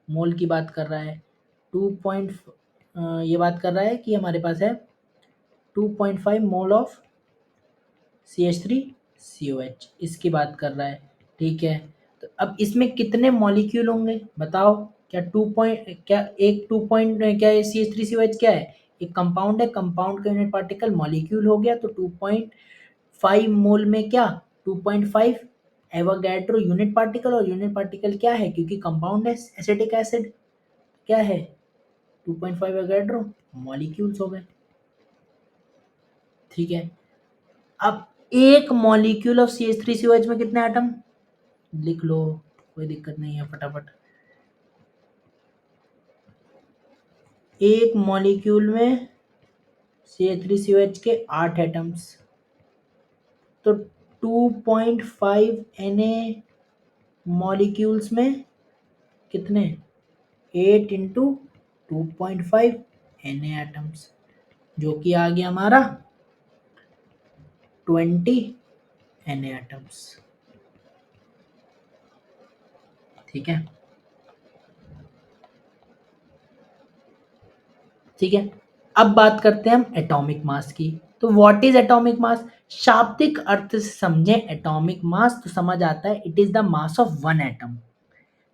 A: मोल की बात कर रहा है, 2 पॉइंट, ये बात कर रहा है कि हमारे पास है 2.5 मोल ऑफ CH3COH, इसकी बात कर रहा है। ठीक है, तो अब इसमें कितने मॉलिक्यूल होंगे बताओ, क्या 2 पॉइंट, क्या एक 2 पॉइंट, क्या CH3COH क्या है, एक कंपाउंड है, कंपाउंड का यूनिट पार्टिकल मॉलिक्यूल हो गया, तो 2.5 मोल में क्या, 2.5 एवोगैड्रो यूनिट पार्टिकल, और यूनिट पार्टिकल क्या है, क्योंकि कंपाउंड है एसिटिक एसिड, क्या है 2.5 एवोगैड्रो मॉलिक्यूल्स हो गए। ठीक है, अब एक मॉलिक्यूल ऑफ CH3COH में कितने एटम, लिख लो, कोई दिक्कत नहीं है, फटाफट। एक मॉलिक्यूल में CH3COH के 8 एटम्स, तो 2.5 Na मॉलिक्यूल्स में कितने 8 इंटू 2.5 Na एटम्स, जो कि आ गया हमारा 20 Na एटम्स। ठीक है, ठीक है। अब बात करते हैं हम एटॉमिक मास की। तो व्हाट इज एटॉमिक मास? शाब्दिक अर्थ से समझें एटॉमिक मास तो समझ आता है it is the mass of one atom.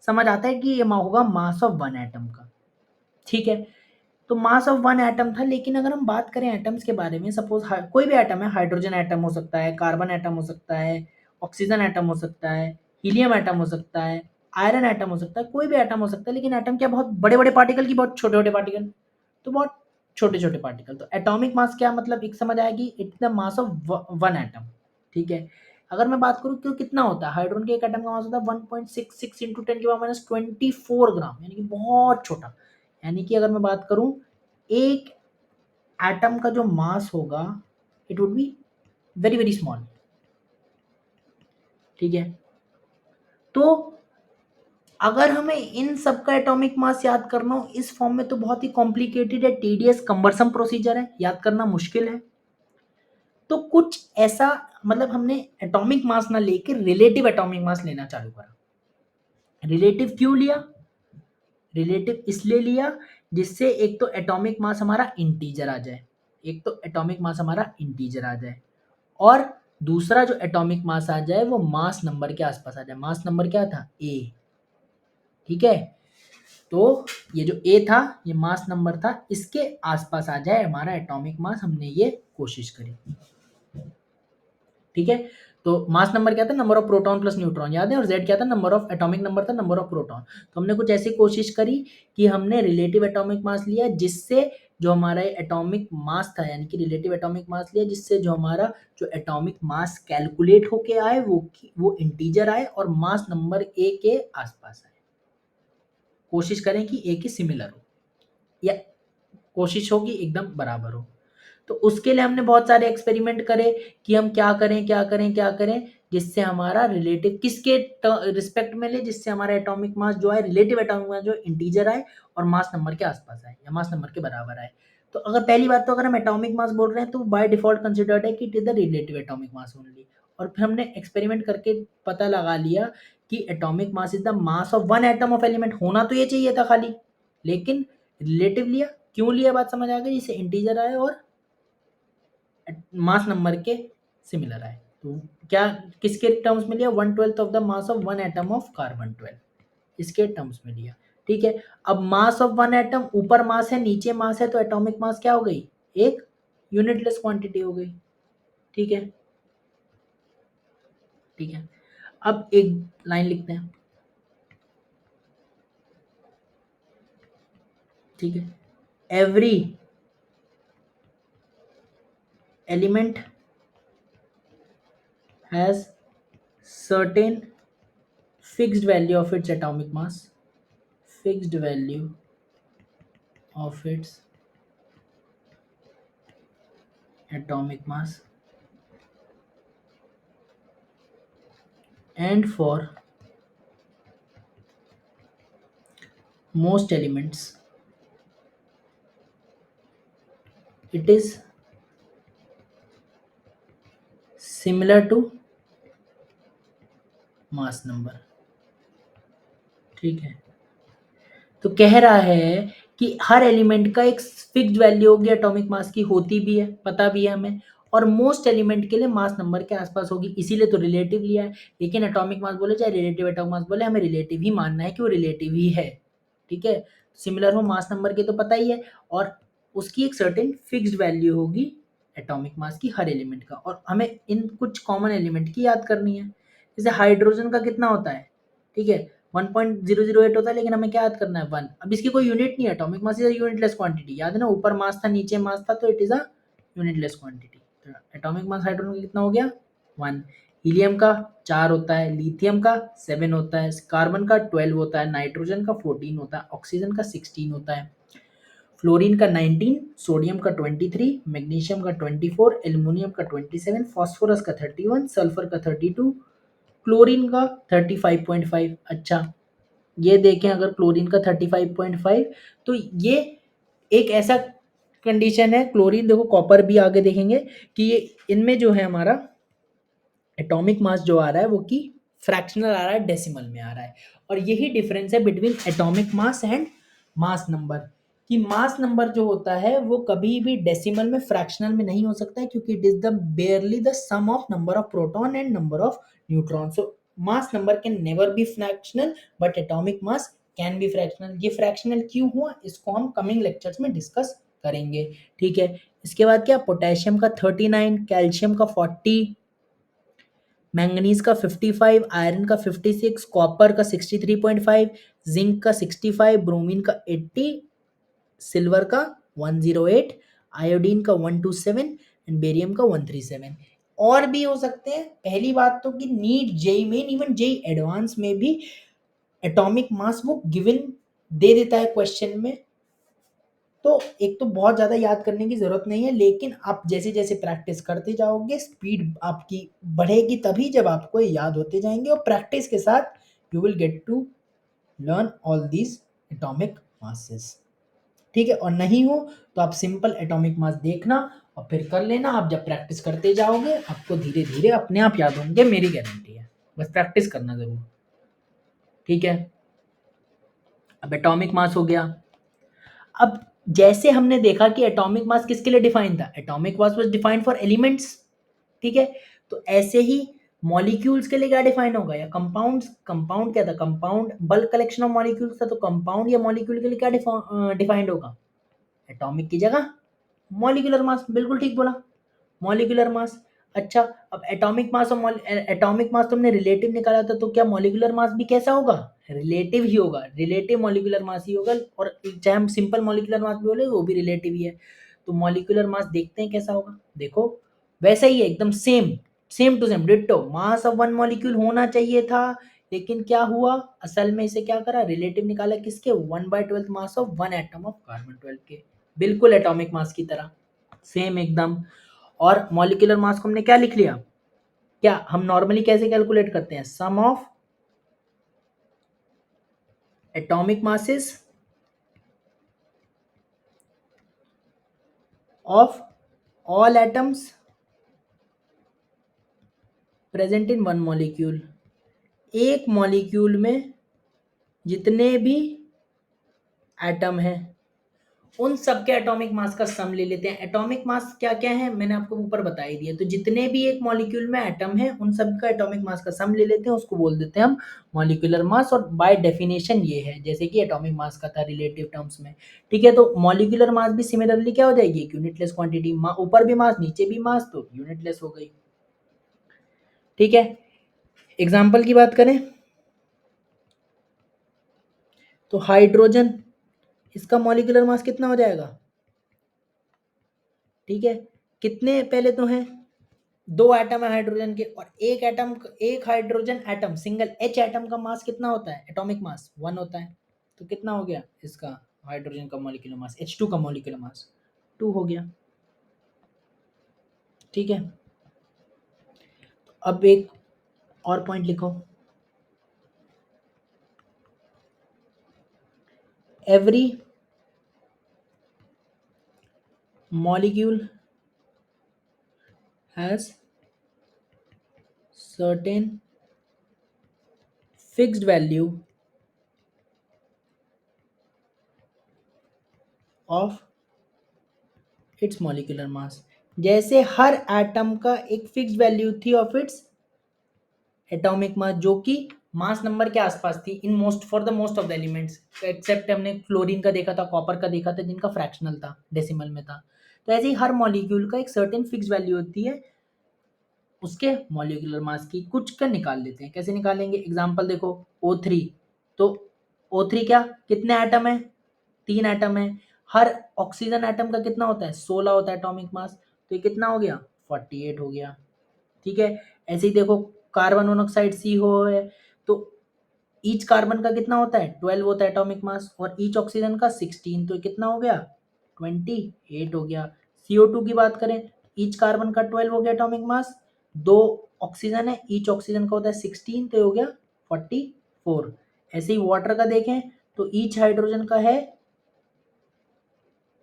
A: समझ आता है कि ये होगा मास ऑफ वन एटम का। ठीक है, तो मास ऑफ वन एटम था। लेकिन अगर हम बात करें एटम्स के बारे में, सपोज कोई भी एटम है, हाइड्रोजन एटम हो सकता है, कार्बन एटम हो सकता है, ऑक्सीजन एटम हो सकता है, हीलियम एटम हो सकता है, आयरन एटम हो सकता है, कोई भी एटम हो सकता है। लेकिन एटम क्या बहुत बड़े बड़े पार्टिकल की बहुत छोटे छोटे पार्टिकल? तो बहुत छोटे छोटे पार्टिकल। तो एटॉमिक मास क्या मतलब, एक समझ आएगी, it's the mass of one atom. ठीक है, अगर मैं बात करूँ कि कितना होता है, हाइड्रोजन के एक एटम का मास होता है 1.66 इंटू 10⁻24 ग्राम, यानी कि बहुत छोटा। यानी कि अगर मैं बात करूं एक एटम का जो मास होगा it would be very very small. ठीक है, तो अगर हमें इन सब का एटॉमिक मास याद करना हो इस फॉर्म में तो बहुत ही कॉम्प्लिकेटेड है, टीडियस कम्बरसम प्रोसीजर है, याद करना मुश्किल है। तो कुछ ऐसा मतलब हमने एटॉमिक मास ना लेके रिलेटिव एटॉमिक मास लेना चालू करा। रिलेटिव क्यों लिया? रिलेटिव इसलिए लिया जिससे एक तो एटॉमिक मास हमारा इंटीजर आ जाए, एक तो एटॉमिक मास हमारा इंटीजर आ जाए, और दूसरा जो एटॉमिक मास आ जाए वो मास नंबर के आसपास आ जाए। मास नंबर क्या था? ए। ठीक है, तो ये जो ए था ये मास नंबर था, इसके आसपास आ जाए हमारा एटॉमिक मास, हमने ये कोशिश करी। ठीक है, तो मास नंबर क्या था? Number of proton plus neutron, याद है? और जेड क्या था? नंबर ऑफ एटॉमिक नंबर था, नंबर ऑफ प्रोटॉन। तो हमने कुछ ऐसी कोशिश करी कि हमने रिलेटिव एटॉमिक मास लिया जिससे जो हमारा एटॉमिक मास था, यानी कि रिलेटिव एटॉमिक मास लिया जिससे जो हमारा जो एटॉमिक मास कैलकुलेट होके आए वो इंटीजर आए और मास नंबर ए के आसपास आए। कोशिश करें कि ए के सिमिलर हो या कोशिश हो कि एकदम बराबर हो। तो उसके लिए हमने बहुत सारे एक्सपेरिमेंट करे कि हम क्या करें क्या करें क्या करें जिससे हमारा रिलेटिव किसके रिस्पेक्ट में ले, जिससे हमारा एटॉमिक मास जो है रिलेटिव एटॉमिक मास जो इंटीजर आए और मास नंबर के आसपास आए या मास नंबर के बराबर आए। तो अगर पहली बात तो अगर हम एटॉमिक मास बोल रहे हैं तो बाय डिफॉल्ट कंसिडर्ड है कि it is the relative atomic mass only. और फिर हमने एक्सपेरिमेंट करके पता लगा लिया कि atomic mass is the mass of one atom of element. होना तो ये चाहिए था खाली, लेकिन रिलेटिव लिया। क्यों लिया? बात समझ आ गई, जिससे इंटीजर आए और मास नंबर के सिमिलर आए। तो क्या किसके टर्म्स में लिया? 1/12 of the mass of one atom of carbon 12, इसके टर्म्स में लिया। ठीक है, अब मास ऑफ वन एटम, ऊपर मास है नीचे मास है, तो एटॉमिक मास क्या हो गई? एक यूनिटलेस क्वांटिटी हो गई। ठीक है, ठीक है। अब एक लाइन लिखते हैं। ठीक है, every element has certain fixed value of its atomic mass, fixed value of its atomic mass, and for most elements it is similar to mass number। ठीक है, तो कह रहा है कि हर एलिमेंट का एक फिक्स्ड वैल्यू होगी एटॉमिक मास की, होती भी है, पता भी है हमें, और मोस्ट एलिमेंट के लिए मास नंबर के आसपास होगी, इसीलिए तो रिलेटिव लिया है। लेकिन एटॉमिक मास बोले चाहे रिलेटिव एटॉमिक मास बोले, हमें रिलेटिव ही मानना है कि वो रिलेटिव ही है। ठीक है, सिमिलर हो मास नंबर के तो पता ही है, और उसकी एक सर्टेन फिक्स्ड वैल्यू होगी एटॉमिक मास की हर एलिमेंट का, और हमें इन कुछ कॉमन एलिमेंट की याद करनी है। जैसे हाइड्रोजन का कितना होता है? ठीक है, 1.008 होता है, लेकिन हमें क्या याद करना है? 1। अब इसकी कोई यूनिट नहीं है, atomic mass is unitless quantity, याद है ना? ऊपर मास था नीचे मास था, तो it is a unitless quantity. तो एटॉमिक मास हाइड्रोजन का कितना हो गया? 1। हीलियम का 4 होता है, लिथियम का 7 होता है, कार्बन का 12 होता है, नाइट्रोजन का 14 होता है, ऑक्सीजन का 16 होता है। फ्लोरीन का 19, सोडियम का 23, मैग्नीशियम का 24, एल्युमिनियम का 27, फास्फोरस का 31, सल्फर का 32, क्लोरीन का 35.5। अच्छा, ये देखें अगर क्लोरीन का 35.5, तो ये एक ऐसा कंडीशन है। क्लोरीन देखो, कॉपर भी आगे देखेंगे कि ये इनमें जो है हमारा एटॉमिक मास जो आ रहा है वो कि फ्रैक्शनल आ रहा है, डेसिमल में आ रहा है। और यही डिफरेंस है between atomic mass and mass number, कि मास नंबर जो होता है वो कभी भी डेसिमल में, फ्रैक्शनल में नहीं हो सकता है, क्योंकि it is the barely the sum of number of proton and number of neutron. So mass number can never be fractional, but atomic mass can be fractional. ये फ्रैक्शनल क्यों हुआ, इसको हम कमिंग लेक्चर्स में डिस्कस करेंगे। ठीक है, इसके बाद क्या, पोटेशियम का 39, कैल्शियम का 40, मैंगनीज का 55, आयरन का 56, कॉपर का 63.5, जिंक का 65, ब्रोमीन का 80, सिल्वर का 108, आयोडीन का 127 एंड बेरियम का 137। और भी हो सकते हैं। पहली बात तो कि NEET, JEE Main, even JEE Advance में भी एटॉमिक मास वो गिवन दे देता है क्वेश्चन में। तो एक तो बहुत ज़्यादा याद करने की ज़रूरत नहीं है, लेकिन आप जैसे जैसे प्रैक्टिस करते जाओगे, स्पीड आपकी बढ़ेगी, तभी जब आपको ये याद होते जाएंगे, और प्रैक्टिस के साथ you will get to learn all these atomic masses. ठीक है, और नहीं हो तो आप सिंपल एटॉमिक मास देखना और फिर कर लेना। आप जब प्रैक्टिस करते जाओगे आपको धीरे धीरे अपने आप याद होंगे, मेरी गारंटी है। बस प्रैक्टिस करना ज़रूर। ठीक है, अब एटॉमिक मास हो गया। अब जैसे हमने देखा कि एटॉमिक मास किसके लिए डिफाइन था, atomic mass was defined for elements. ठीक है, तो ऐसे ही मॉलिक्यूल्स के लिए क्या डिफाइन होगा, या कंपाउंड्स। कंपाउंड क्या था, compound bulk collection of molecules था, तो कंपाउंड या मॉलिक्यूल के लिए क्या डिफाइंड होगा, एटॉमिक की जगह मॉलिक्यूलर मास। बिल्कुल ठीक बोला, मॉलिक्यूलर मास। अच्छा, अब एटॉमिक मास और एटॉमिक मास तुमने रिलेटिव निकाला था, तो क्या मॉलिक्यूलर मास भी कैसा होगा, रिलेटिव ही होगा, रिलेटिव मॉलिक्यूलर मास ही होगा। और चाहे हम सिंपल मॉलिक्यूलर मास भी बोले वो भी रिलेटिव ही है। तो मॉलिक्यूलर मास देखते हैं कैसा होगा, देखो वैसा ही है एकदम same, same to same ditto. Mass of one molecule होना चाहिए था, लेकिन क्या हुआ, असल में इसे क्या करा, रिलेटिव निकाला किसके, 1/12 मास of one atom of carbon 12 के, बिल्कुल एटॉमिक मास की तरह सेम एकदम। और मॉलिक्यूलर मास को हमने क्या लिख लिया, क्या हम नॉर्मली कैसे कैलकुलेट करते हैं, sum of atomic masses of all atoms present in one molecule. एक मॉलिक्यूल में जितने भी एटम हैं उन सब के एटॉमिक मास का सम ले लेते हैं। एटॉमिक मास क्या क्या है मैंने आपको ऊपर बता ही दिया। तो जितने भी एक मॉलिक्यूल में एटम है उन सब का एटॉमिक मास का सम ले लेते हैं, उसको बोल देते हैं हम मॉलिक्यूलर मास। और बाय डेफिनेशन ये है, जैसे कि एटॉमिक मास का था रिलेटिव टर्म्स में। ठीक है, तो मॉलिक्यूलर मास भी सिमिलरली क्या हो जाएगी, एक यूनिटलेस क्वांटिटी, ऊपर भी मास नीचे भी मास, तो यूनिटलेस हो गई। ठीक है, एग्जाम्पल की बात करें तो हाइड्रोजन, इसका मॉलिक्यूलर मास कितना हो जाएगा, ठीक है, कितने पहले तो हैं, दो एटम है हाइड्रोजन के, और एक एटम, एक hydrogen atom, single H atom का मास कितना होता है, एटॉमिक मास 1 होता है। तो कितना हो गया इसका, हाइड्रोजन का मॉलिक्यूलर मास, H2 का मॉलिक्यूलर मास 2 हो गया। ठीक है, अब एक और पॉइंट लिखो, every molecule has certain fixed value of its molecular mass. जैसे हर एटम का एक फिक्स्ड वैल्यू थी ऑफ इट्स एटॉमिक मास, जो कि मास नंबर के आसपास थी in most, for the most of the elements, except हमने फ्लोरीन का देखा था, कॉपर का देखा था, जिनका फ्रैक्शनल था, डेसिमल में था। तो ऐसे ही हर मॉलिक्यूल का एक सर्टेन फिक्स वैल्यू होती है उसके मॉलिक्यूलर मास की। कुछ का निकाल लेते हैं, कैसे निकालेंगे, एग्जांपल देखो, O3। तो O3 क्या, कितने एटम है, 3 एटम है। हर ऑक्सीजन एटम का कितना होता है, 16 होता है एटॉमिक मास। तो ये कितना हो गया, 48 हो गया। ठीक है, ऐसे ही देखो, कार्बन मोनोऑक्साइड CO है, तो ईच कार्बन का कितना होता है, 12 होता है एटॉमिक मास, और ईच ऑक्सीजन का 16, तो कितना हो गया 28 हो गया। CO2 की बात करें, ईच कार्बन का 12 हो गया एटॉमिक मास, 2 ऑक्सीजन है, ईच ऑक्सीजन का होता है 16, तो ये हो गया 44। ऐसे ही वाटर का देखें तो ईच हाइड्रोजन का है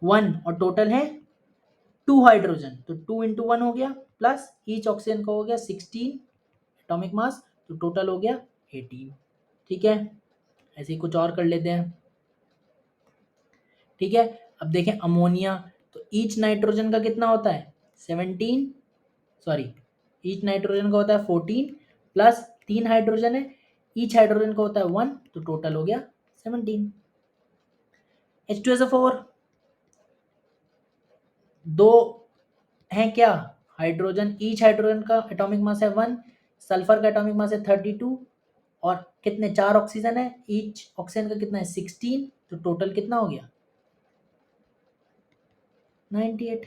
A: 1 और टोटल है 2 हाइड्रोजन, तो 2 इंटू 1 हो गया, प्लस ईच ऑक्सीजन का हो गया 16 एटॉमिक मास, तो टोटल हो गया 18। ठीक है, ऐसे ही कुछ और कर लेते हैं। ठीक है, अब देखें अमोनिया, तो ईच नाइट्रोजन का कितना होता है 17, सॉरी ईच नाइट्रोजन का होता है 14, प्लस 3 हाइड्रोजन है, ईच हाइड्रोजन का होता है 1, तो टोटल हो गया 17। H2SO4 दो हैं क्या हाइड्रोजन, ईच हाइड्रोजन का एटॉमिक मास है 1, सल्फर का एटॉमिक मास है 32, और कितने 4 ऑक्सीजन है, ईच ऑक्सीजन का कितना है 16, तो टोटल कितना हो गया 98।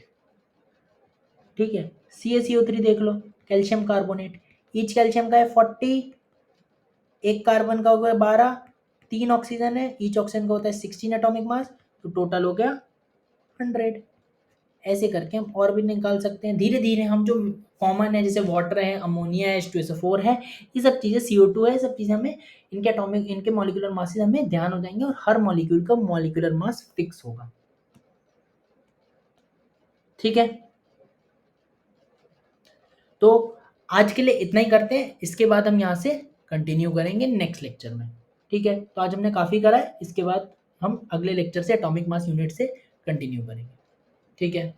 A: ठीक है, CaCO3 देख लो, कैल्शियम कार्बोनेट, ईच कैल्शियम का है 40, एक कार्बन का हो गया 12, 3 ऑक्सीजन है, ईच ऑक्सीजन का होता है 16 एटॉमिक मास, तो टोटल हो गया 100। ऐसे करके हम और भी निकाल सकते हैं। धीरे धीरे हम जो कॉमन है जैसे वाटर है, अमोनिया है, H2SO4 है, ये सब चीज़ें CO2 है, ये सब चीज़ें हमें इनके एटॉमिक इनके मॉलिक्यूलर मासेस हमें ध्यान हो जाएंगे और हर मॉलिक्यूल का मॉलिक्यूलर मास फिक्स होगा। ठीक है, तो आज के लिए इतना ही करते हैं, इसके बाद हम यहाँ से कंटिन्यू करेंगे नेक्स्ट लेक्चर में। ठीक है, तो आज हमने काफ़ी करा है, इसके बाद हम अगले लेक्चर से एटॉमिक मास यूनिट से कंटिन्यू करेंगे। ठीक है।